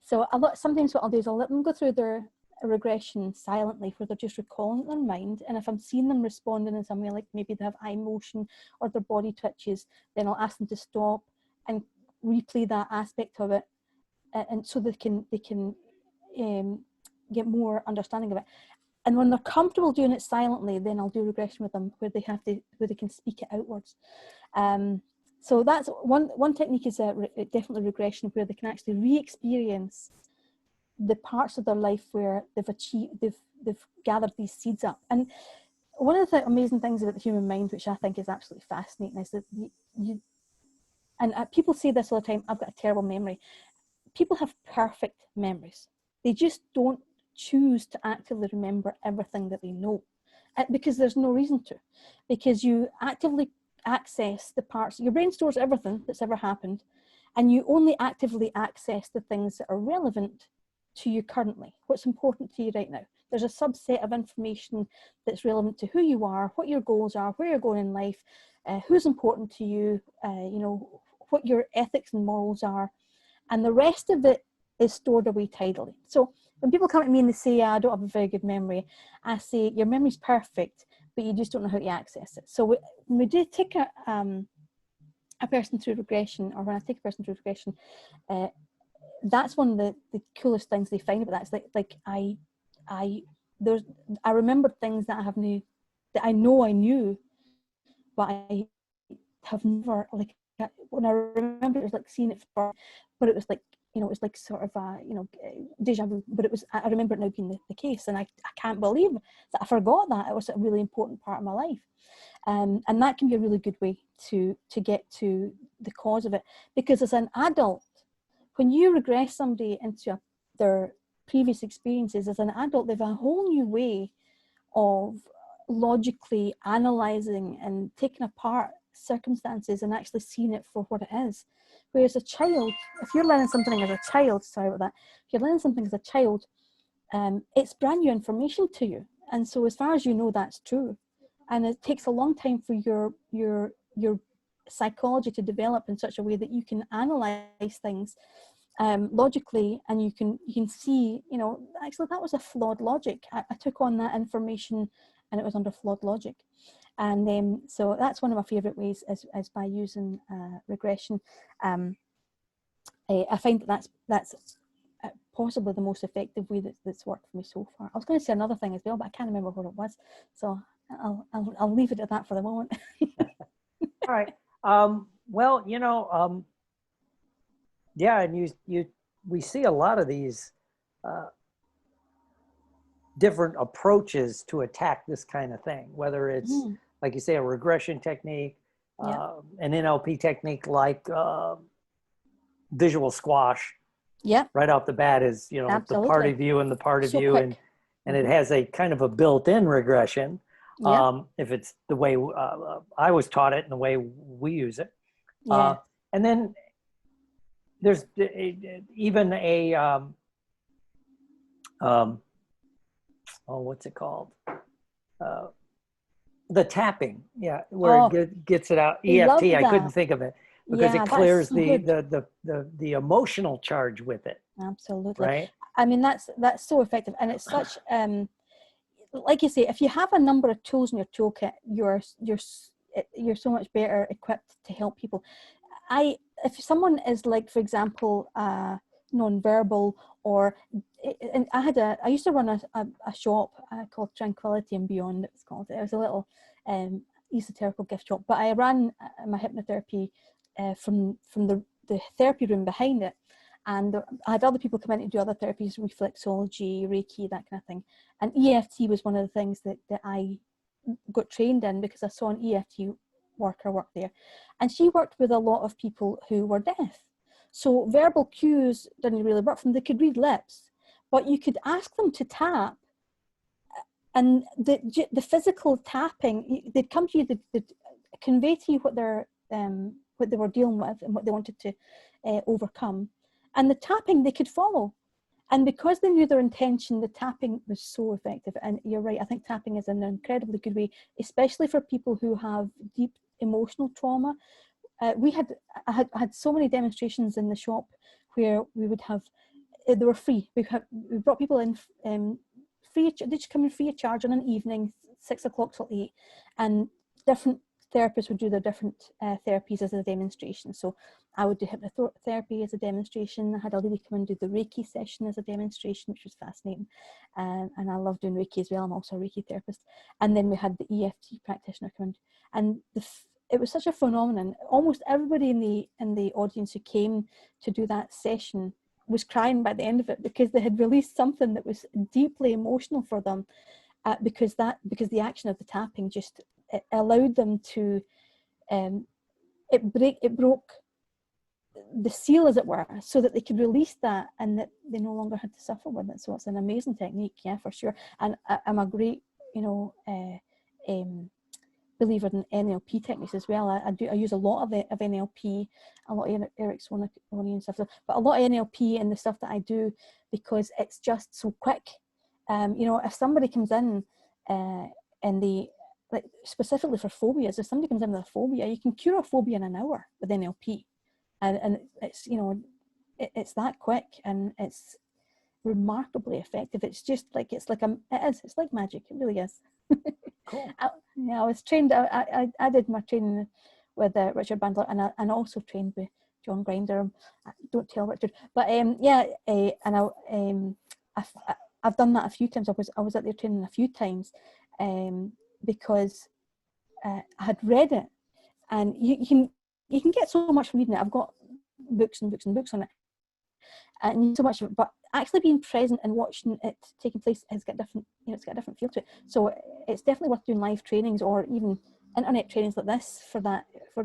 So sometimes what I'll do is I'll let them go through their regression silently, where they're just recalling their mind. And if I'm seeing them responding in some way, like maybe they have eye motion or their body twitches, then I'll ask them to stop and replay that aspect of it, and so they can get more understanding of it. And when they're comfortable doing it silently, then I'll do regression with them where they can speak it outwards. So that's one technique, is definitely regression, where they can actually re-experience the parts of their life where they've gathered these seeds up. And one of the amazing things about the human mind, which I think is absolutely fascinating, is that people say this all the time, I've got a terrible memory. People have perfect memories. They just don't choose to actively remember everything that they know, because there's no reason to, because you actively access the parts. Your brain stores everything that's ever happened, and you only actively access the things that are relevant to you currently, what's important to you right now. There's a subset of information that's relevant to who you are, what your goals are, where you're going in life, who's important to you, what your ethics and morals are, and the rest of it is stored away tidily. So when people come to me and they say, I don't have a very good memory, I say, your memory's perfect, but you just don't know how to access it. So when we do take a person through regression, or when I take a person through regression, that's one of the coolest things they find about that. It's like I remembered things that I know I knew, but I have never, like, when I remember, it was like seeing it first, but it was like, it was like sort of a, deja vu, but I remember it now being the case, and I can't believe that I forgot that. It was a really important part of my life. And that can be a really good way to get to the cause of it, because as an adult, when you regress somebody into their previous experiences, as an adult, they have a whole new way of logically analysing and taking apart circumstances and actually seeing it for what it is. Whereas a child, if you're learning something as a child, sorry about that, if you're learning something as a child, it's brand new information to you. And so as far as you know, that's true. And it takes a long time for your psychology to develop in such a way that you can analyse things logically, and you can see, actually that was a flawed logic. I took on that information and it was under flawed logic. And so that's one of my favorite ways is by using regression. I find that's possibly the most effective way that's worked for me so far. I was going to say another thing as well, but I can't remember what it was. So I'll leave it at that for the moment. All right. Well, yeah, and we see a lot of these different approaches to attack this kind of thing, whether it's, like you say, a regression technique, an NLP technique like visual squash. Yeah. Right off the bat is, Absolutely. the part of you and the part of you, quick. and it has a kind of a built-in regression. Yeah. If it's the way I was taught it and the way we use it. Yeah. And then there's even a, what's it called? The tapping, where it gets it out. EFT, I couldn't think of it because it clears the emotional charge with it. Absolutely. Right. I mean, that's so effective, and it's such like you say, if you have a number of tools in your toolkit, you're so much better equipped to help people. If someone is like, for example, non-verbal, or and I used to run a shop called Tranquility and Beyond. It was called. It was a little esoterical gift shop, but I ran my hypnotherapy from the therapy room behind it, and I had other people come in to do other therapies, reflexology, Reiki, that kind of thing. And EFT was one of the things that I got trained in, because I saw an EFT worker work there, and she worked with a lot of people who were deaf. So verbal cues didn't really work for them. They could read lips, but you could ask them to tap, and the physical tapping, they'd come to you, they'd convey to you what they were dealing with and what they wanted to overcome, and the tapping they could follow. And because they knew their intention, the tapping was so effective. And you're right, I think tapping is an incredibly good way, especially for people who have deep emotional trauma. I had so many demonstrations in the shop where we would have, they were free. We brought people in free. They just come in free of charge on an evening, 6 o'clock till 8, and different therapists would do their different therapies as a demonstration. So I would do hypnotherapy as a demonstration. I had a lady come and do the Reiki session as a demonstration, which was fascinating. And I love doing Reiki as well. I'm also a Reiki therapist. And then we had the EFT practitioner come in, and it was such a phenomenon. Almost everybody in the audience who came to do that session was crying by the end of it, because they had released something that was deeply emotional for them, because the action of the tapping just, it allowed them to, it broke the seal, as it were, so that they could release that, and that they no longer had to suffer with it. So it's an amazing technique, for sure. And I'm a great, believer in NLP techniques as well. I use a lot of NLP, a lot of Ericksonian stuff, but a lot of NLP in the stuff that I do, because it's just so quick. If somebody comes in and like specifically for phobias, if somebody comes in with a phobia, you can cure a phobia in an hour with NLP, and it's it's that quick, and it's remarkably effective. It's just like it's like magic. It really is. Cool. I was trained. I did my training with Richard Bandler, and also trained with John Grinder. Don't tell Richard, but and I've done that a few times. I was at their training a few times, because I had read it, and you can get so much from reading it. I've got books and books and books on it, and so much of it, but actually being present and watching it taking place has got different, it's got a different feel to it. So it's definitely worth doing live trainings, or even internet trainings like this for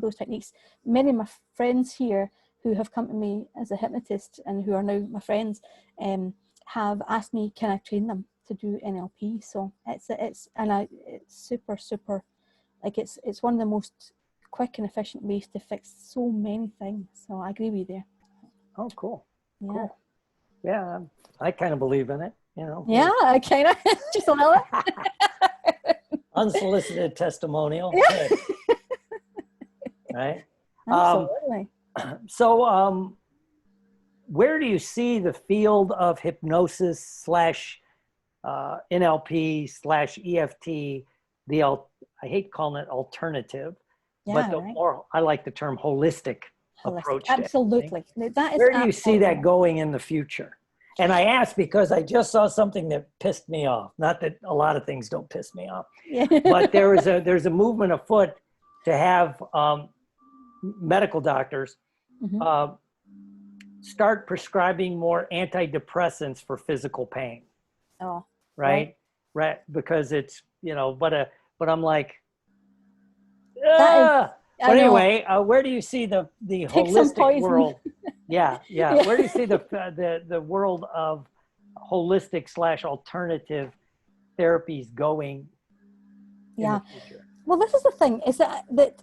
those techniques. Many of my friends here who have come to me as a hypnotist and who are now my friends have asked me, can I train them to do NLP? So it's super, super, like it's one of the most quick and efficient ways to fix so many things. So I agree with you there. Oh, cool. Yeah. Cool. Yeah, I kind of believe in it, Yeah, I kind of, just a little. Unsolicited testimonial. Yeah. Good. Right? Absolutely. So where do you see the field of hypnosis / NLP / EFT I hate calling it alternative, Yeah, but the right. more, I like the term holistic approach to everything. Absolutely. That is Where do you see absolutely that going in the future? And I ask because I just saw something that pissed me off. Not that a lot of things don't piss me off, yeah. but there's a movement afoot to have medical doctors Mhm. start prescribing more antidepressants for physical pain, Oh, right. right? Right, because it's, but I'm like, That is, ah. I But know. anyway, where do you see the Take some holistic poison. world? Yeah, yeah. Yeah. Where do you see the world of holistic / alternative therapies going in the Yeah. future? Well, this is the thing, is that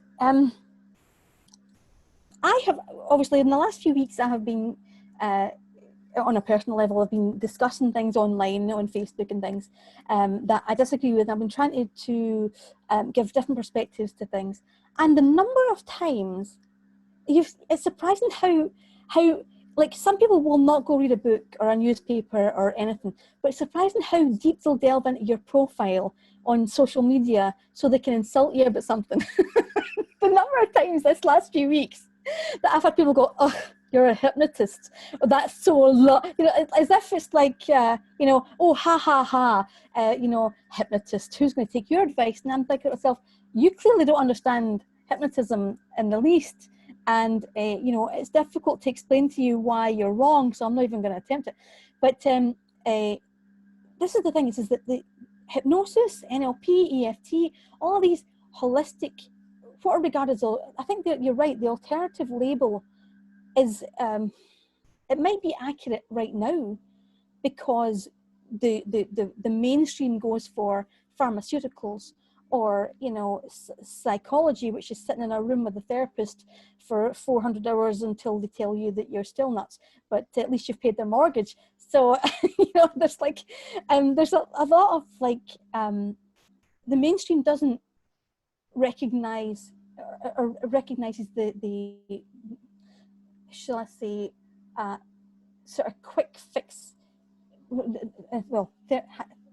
I have, obviously, in the last few weeks, I have been, on a personal level, I've been discussing things online, on Facebook and things, that I disagree with. I've been trying to give different perspectives to things. And the number of times, it's surprising how, like, some people will not go read a book or a newspaper or anything, but it's surprising how deep they'll delve into your profile on social media so they can insult you about something. The number of times this last few weeks that I've had people go, "Oh, you're a hypnotist." Oh, that's so as if it's like, oh, ha ha ha, hypnotist. Who's going to take your advice? And I'm thinking to myself, you clearly don't understand hypnotism in the least, and it's difficult to explain to you why you're wrong. So I'm not even going to attempt it. But this is the thing: is that the hypnosis, NLP, EFT, all of these holistic, what are regarded as, I think that you're right, the alternative label is, it might be accurate right now because the mainstream goes for pharmaceuticals or, psychology, which is sitting in a room with a therapist for 400 hours until they tell you that you're still nuts, but at least you've paid their mortgage. So, there's like, there's a lot of like, the mainstream doesn't recognize or recognizes the shall I say, sort of quick fix. Well,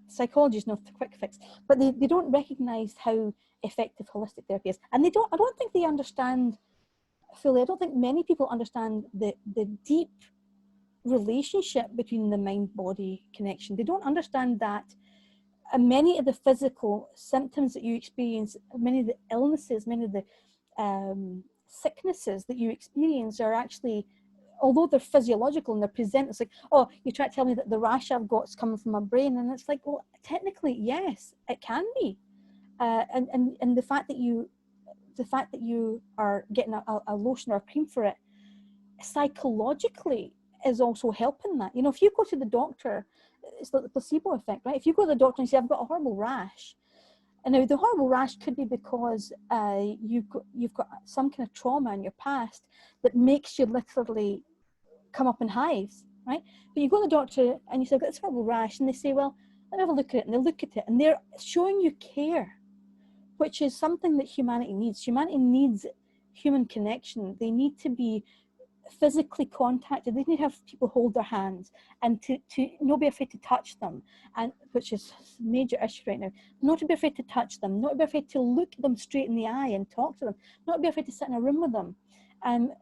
psychology is not a quick fix, but they don't recognize how effective holistic therapy is, and I don't think they understand fully. I don't think many people understand the deep relationship between the mind-body connection. They don't understand that. And many of the physical symptoms that you experience, many of the illnesses, many of the sicknesses that you experience are actually, although they're physiological and they're present, it's like, oh, you try to tell me that the rash I've got is coming from my brain, and it's like, well, technically, yes, it can be, and the fact that you are getting a lotion or a cream for it, psychologically, is also helping that. If you go to the doctor, it's like the placebo effect, right? If you go to the doctor and you say, I've got a horrible rash, and now the horrible rash could be because you've got some kind of trauma in your past that makes you literally come up in hives, right? But you go to the doctor and you say, I've got this horrible rash, and they say, well, let me have a look at it. And they look at it and they're showing you care, which is something that humanity needs. Humanity needs human connection. They need to be physically contacted. They need to have people hold their hands and to not be afraid to touch them, and which is a major issue right now. Not to be afraid to touch them, not to be afraid to look them straight in the eye and talk to them, not to be afraid to sit in a room with them.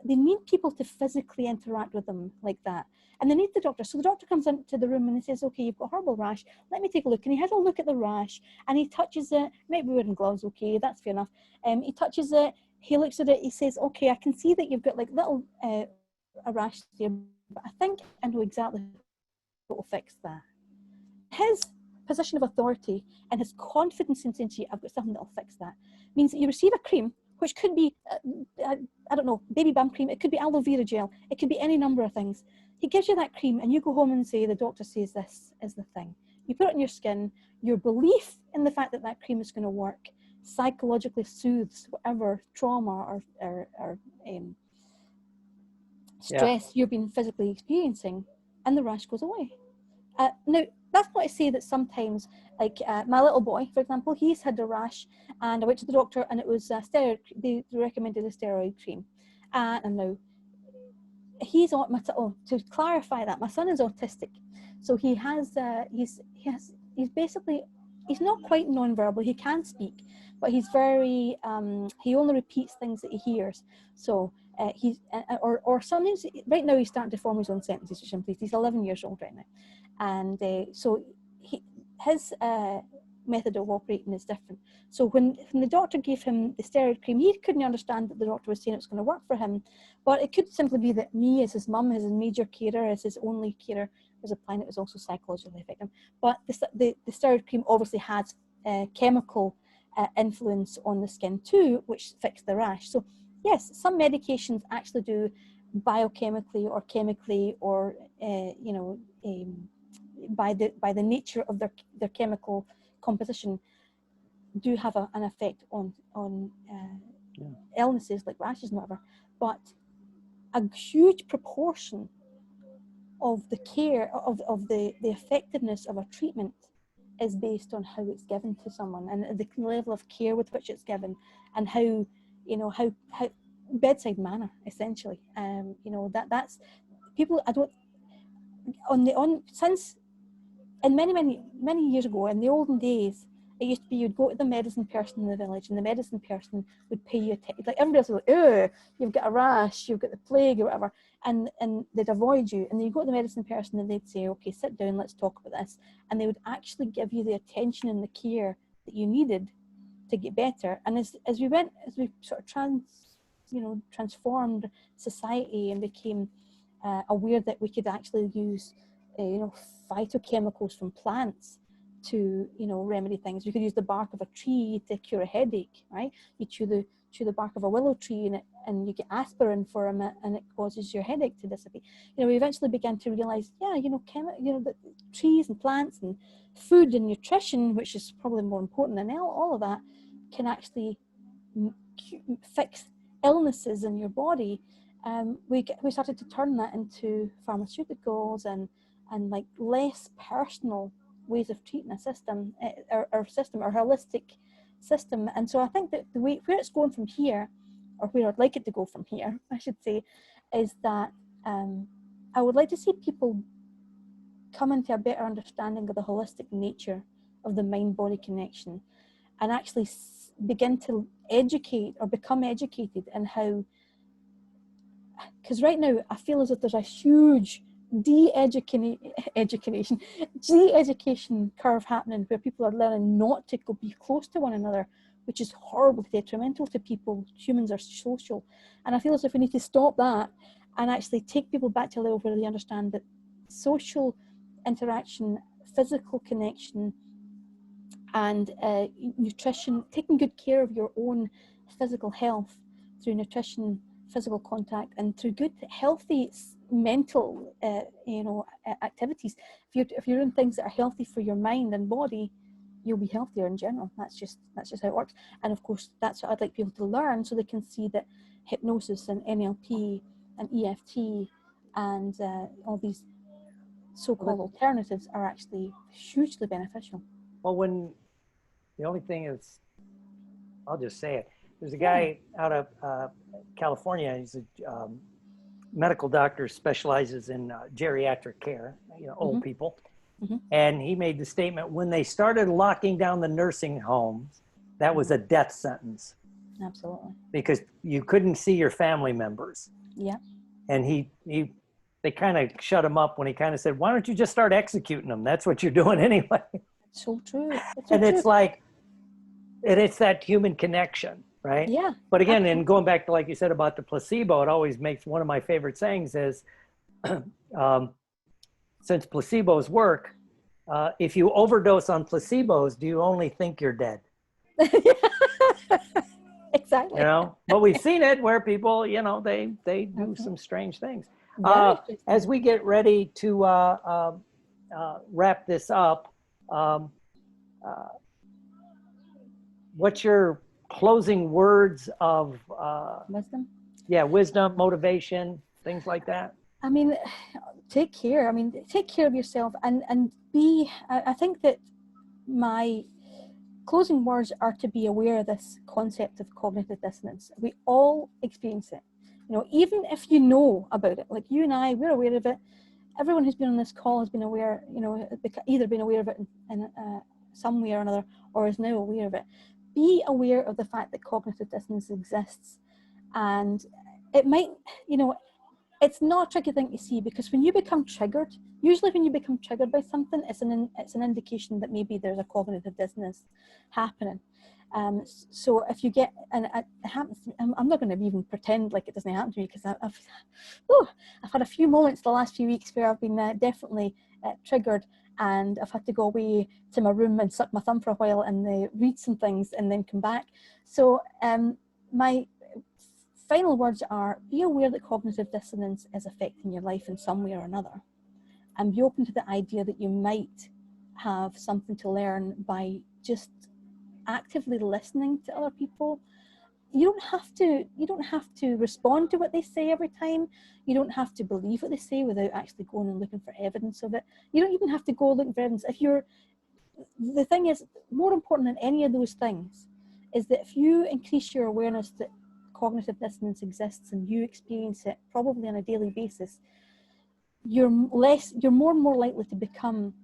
They need people to physically interact with them like that. And they need the doctor. So the doctor comes into the room and he says, okay, you've got a horrible rash. Let me take a look. And he has a look at the rash and he touches it. Maybe wearing gloves, okay, that's fair enough. He touches it. He looks at it. He says, okay, I can see that you've got like little a rash there, but I think I know exactly what will fix that. His position of authority and his confidence in saying to you, I've got something that will fix that, means that you receive a cream, which could be, I don't know, baby bum cream, it could be aloe vera gel, it could be any number of things. He gives you that cream and you go home and say, the doctor says this is the thing. You put it on your skin, your belief in the fact that that cream is going to work psychologically soothes whatever trauma or stress you've been physically experiencing, and the rash goes away. Now, that's not to say that sometimes, like my little boy, for example, he's had a rash, and I went to the doctor, and it was steroid. They recommended a steroid cream, and now he's on. To clarify that, my son is autistic, so he has he's basically he's not quite non-verbal. He can speak, but he's very, he only repeats things that he hears. So or sometimes, right now he's starting to form his own sentences, which I'm pleased. He's 11 years old right now. And so his method of operating is different. So when the doctor gave him the steroid cream, he couldn't understand that the doctor was saying it was going to work for him. But it could simply be that me, as his mum, as his major carer, as his only carer, was applying it, was also psychologically affecting him. But the steroid cream obviously has chemical influence on the skin too, which fixed the rash. So yes, some medications actually do biochemically or chemically, or by the nature of their chemical composition, do have an effect on illnesses like rashes and whatever. But a huge proportion of the care of the effectiveness of a treatment is based on how it's given to someone, and the level of care with which it's given, and how bedside manner, essentially. That's people. I don't since. And many years ago, in the olden days, it used to be you'd go to the medicine person in the village, and the medicine person would pay you like everybody else was like, "Oh, you've got a rash, you've got the plague, or whatever," and they'd avoid you. And then you go to the medicine person, and they'd say, "Okay, sit down, let's talk about this," and they would actually give you the attention and the care that you needed to get better. And as we sort of transformed society and became aware that we could actually use phytochemicals from plants to remedy things. You could use the bark of a tree to cure a headache, right? You chew the bark of a willow tree and you get aspirin for and it causes your headache to dissipate. We eventually began to realize, that trees and plants and food and nutrition, which is probably more important than all of that, can actually fix illnesses in your body. We started to turn that into pharmaceuticals and like less personal ways of treating a system, our holistic system. And so I think that the way where it's going from here, or where I'd like it to go from here, I should say, is that I would like to see people come into a better understanding of the holistic nature of the mind-body connection, and actually begin to educate or become educated in how. Because right now I feel as if there's a huge de-education curve happening, where people are learning not to be close to one another, which is horribly detrimental to people. Humans are social, and I feel as if we need to stop that and actually take people back to a level where they understand that social interaction, physical connection, and nutrition, taking good care of your own physical health through nutrition, physical contact, and through good, healthy mental, activities. If you're doing things that are healthy for your mind and body, you'll be healthier in general. That's just how it works. And of course, that's what I'd like people to learn, so they can see that hypnosis and NLP and EFT and all these so-called alternatives are actually hugely beneficial. Well, the only thing is, I'll just say it. There's a guy out of California. He's a medical doctor, specializes in geriatric care, old people. Mm-hmm. And he made the statement, when they started locking down the nursing homes, that was a death sentence. Absolutely. Because you couldn't see your family members. Yeah. And they kind of shut him up when he kind of said, why don't you just start executing them? That's what you're doing anyway. So true. It's like, and it's that human connection, right? Yeah. But again, absolutely. And going back to, like you said about the placebo, it always makes one of my favorite sayings is, since placebos work, if you overdose on placebos, do you only think you're dead? Exactly. But we've seen it where people, they do some strange things. As we get ready to wrap this up, what's your closing words of wisdom? Yeah, wisdom, motivation, things like that. I mean, take care. Take care of yourself and be. I think that my closing words are to be aware of this concept of cognitive dissonance. We all experience it. Even if you know about it, like you and I, we're aware of it. Everyone who's been on this call has been aware, either been aware of it in some way or another, or is now aware of it. Be aware of the fact that cognitive dissonance exists. And it might, you know, it's not a tricky thing to see, because when you become triggered, usually when you become triggered by something, it's an indication that maybe there's a cognitive dissonance happening. So if you get, and it happens, I'm not going to even pretend like it doesn't happen to me, because I've had a few moments the last few weeks where I've been definitely triggered, and I've had to go away to my room and suck my thumb for a while and read some things and then come back. So my final words are: be aware that cognitive dissonance is affecting your life in some way or another, and be open to the idea that you might have something to learn by just actively listening to other people. You don't have to respond to what they say every time. You don't have to believe what they say without actually going and looking for evidence of it. You don't even have to go looking for evidence. The thing is, more important than any of those things is that if you increase your awareness that cognitive dissonance exists and you experience it probably on a daily basis, you're more and more likely to become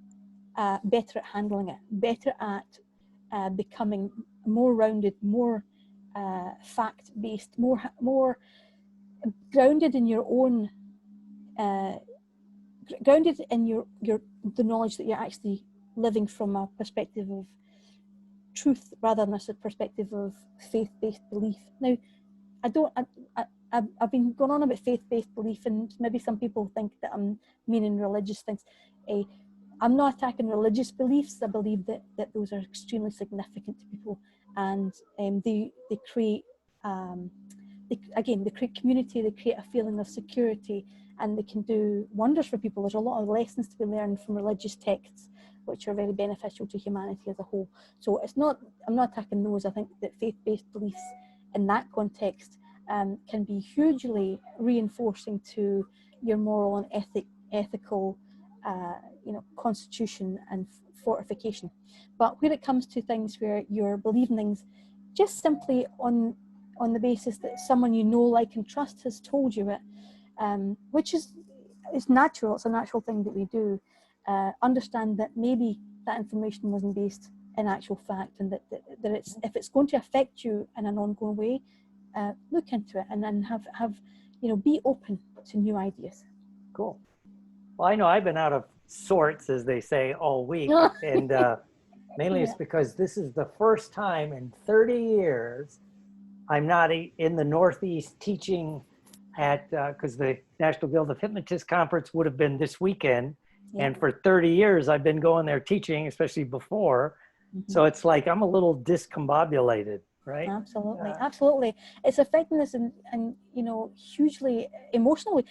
better at handling it, better at becoming more rounded, more fact-based, more grounded in your own, grounded in the knowledge that you're actually living from a perspective of truth rather than a perspective of faith-based belief. Now, I've been going on about faith-based belief, and maybe some people think that I'm meaning religious things. I'm not attacking religious beliefs. I believe that those are extremely significant to people, and they create they create community, they create a feeling of security, and they can do wonders for people. There's a lot of lessons to be learned from religious texts which are very beneficial to humanity as a whole. So I'm not attacking those. I think that faith-based beliefs in that context can be hugely reinforcing to your moral and ethical constitution and fortification. But when it comes to things where you're believing things just simply on the basis that someone you know, like, and trust has told you it, which is natural, it's a natural thing that we do, understand that maybe that information wasn't based in actual fact, and that it's, if it's going to affect you in an ongoing way, look into it, and then have be open to new ideas. Cool. Well, I know I've been out of sorts, as they say, all week, and mainly it's because this is the first time in 30 years I'm not in the Northeast teaching at, because the National Guild of Hypnotists Conference would have been this weekend. Yeah. And for 30 years, I've been going there teaching, especially before. Mm-hmm. So it's like I'm a little discombobulated, right? Absolutely, absolutely. It's affecting us and hugely emotionally.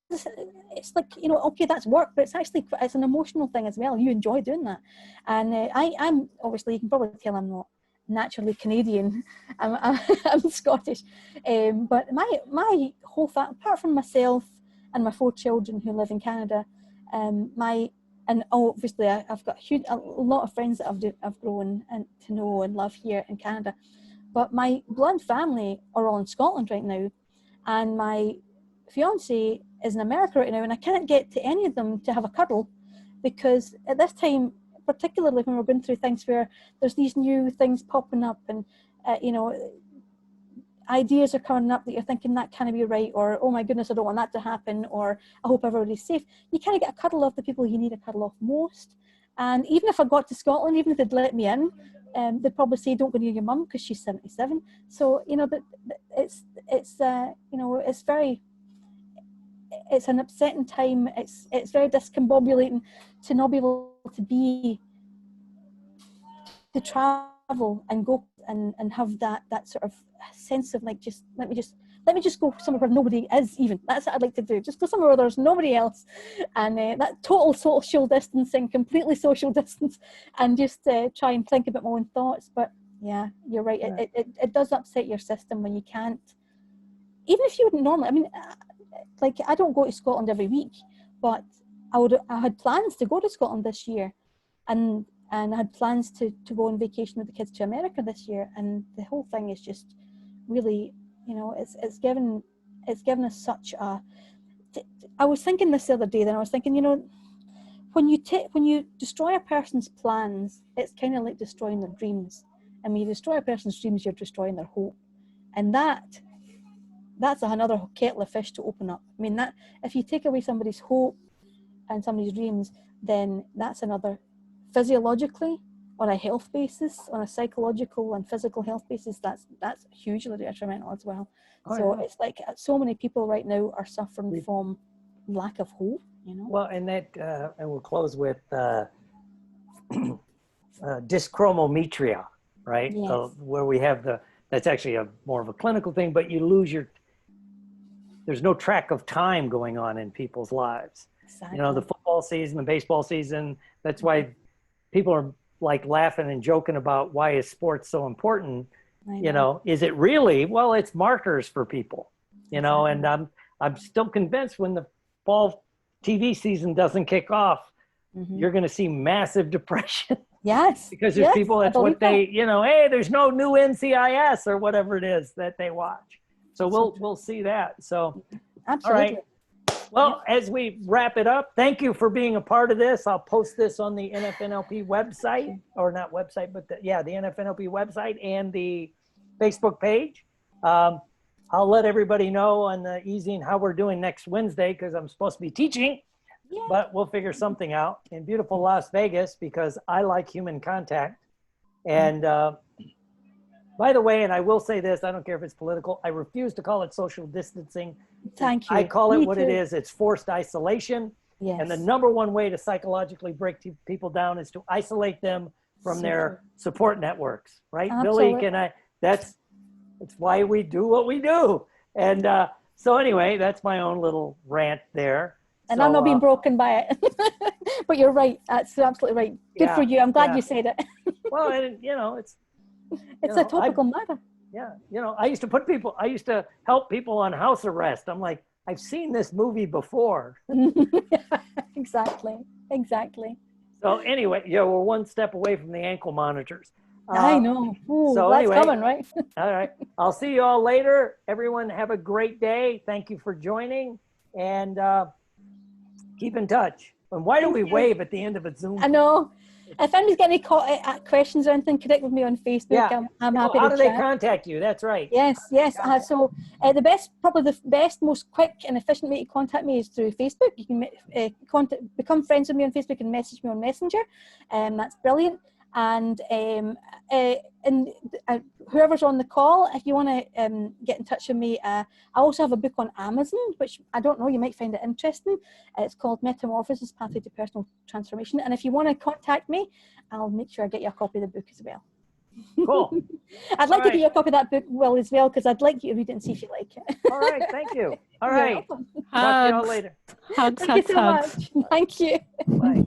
It's like, okay, that's work, but it's an emotional thing as well. You enjoy doing that. And I'm obviously, you can probably tell I'm not naturally Canadian. I'm Scottish. But my whole family, apart from myself and my 4 children who live in Canada, obviously I've got a lot of friends that I've grown and to know and love here in Canada. But my blood family are all in Scotland right now, and my fiance is in America right now, and I can't get to any of them to have a cuddle, because at this time, particularly when we're going through things where there's these new things popping up, and ideas are coming up that you're thinking that can't be right, or oh my goodness, I don't want that to happen, or I hope everybody's safe. You kind of get a cuddle off the people you need a cuddle off most. And even if I got to Scotland, even if they'd let me in, they'd probably say, don't go near your mum because she's 77. So it's an upsetting time. It's very discombobulating to not be able to travel and go and have that sort of sense of like, let me just go somewhere where nobody is even. That's what I'd like to do. Just go somewhere where there's nobody else, and that total social distancing, completely social distance, and just try and think about my own thoughts. But yeah, you're right. Yeah. It does upset your system when you can't, even if you wouldn't normally. I mean, like, I don't go to Scotland every week, but I had plans to go to Scotland this year, and I had plans to go on vacation with the kids to America this year, and the whole thing is just really, it's given us such a. I was thinking this the other day, then I was thinking, when you destroy a person's plans, it's kind of like destroying their dreams. And when you destroy a person's dreams, you're destroying their hope. And that's another kettle of fish to open up. I mean, that if you take away somebody's hope and somebody's dreams, then that's another, physiologically, on a health basis, on a psychological and physical health basis, that's hugely detrimental as well. So it's like so many people right now are suffering from lack of hope, you know. Well, and that, and we'll close with dyschromometria, right? Yes. Where we have that's actually more of a clinical thing, but you lose there's no track of time going on in people's lives. Exactly. You know, the football season, the baseball season, that's why people are like laughing and joking about why is sports so important. You know, is it really? Well, it's markers for people, you know, and I'm still convinced when the fall TV season doesn't kick off, you're going to see massive depression. Yes. Because there's people, that's what they, you know, hey, there's no new NCIS or whatever it is that they watch. So we'll see that. So, absolutely. All right. Well, as we wrap it up, thank you for being a part of this. I'll post this on the NFNLP website, or not website, but the NFNLP website and the Facebook page. I'll let everybody know on the easing how we're doing next Wednesday, because I'm supposed to be teaching, but we'll figure something out in beautiful Las Vegas, because I like human contact. And by the way, and I will say this, I don't care if it's political, I refuse to call it social distancing. Thank you. I call it what it is. It's forced isolation. Yes. And the number one way to psychologically break people down is to isolate them from their support networks, right? Absolutely. Billy, that's why we do what we do. And so anyway, that's my own little rant there. And I'm not being broken by it. But you're right. That's absolutely right. Good for you. I'm glad you said it. Well, and you know, it's a topical matter. Yeah. You know, I used to help people on house arrest. I'm like, I've seen this movie before. Exactly. So anyway, we're one step away from the ankle monitors. I know. Ooh, so that's anyway, coming, right? All right. I'll see you all later. Everyone have a great day. Thank you for joining, and keep in touch. And why do we wave at the end of a Zoom? I know. If anybody's got any questions or anything, connect with me on Facebook. I'm happy to chat. How do they contact you? That's right. Yes. So probably the best, most quick and efficient way to contact me is through Facebook. You can become friends with me on Facebook and message me on Messenger. That's brilliant. And whoever's on the call, if you want to get in touch with me, I also have a book on Amazon, which I don't know, you might find it interesting. It's called Metamorphosis: Pathway to Personal Transformation. And if you want to contact me, I'll make sure I get you a copy of the book as well. Cool. I'd like to get you a copy of that book, Will, as well, because I'd like you to read it and see if you like it. All right, thank you. All right. Talk to you all later. Thank you so much. Thank you. Bye.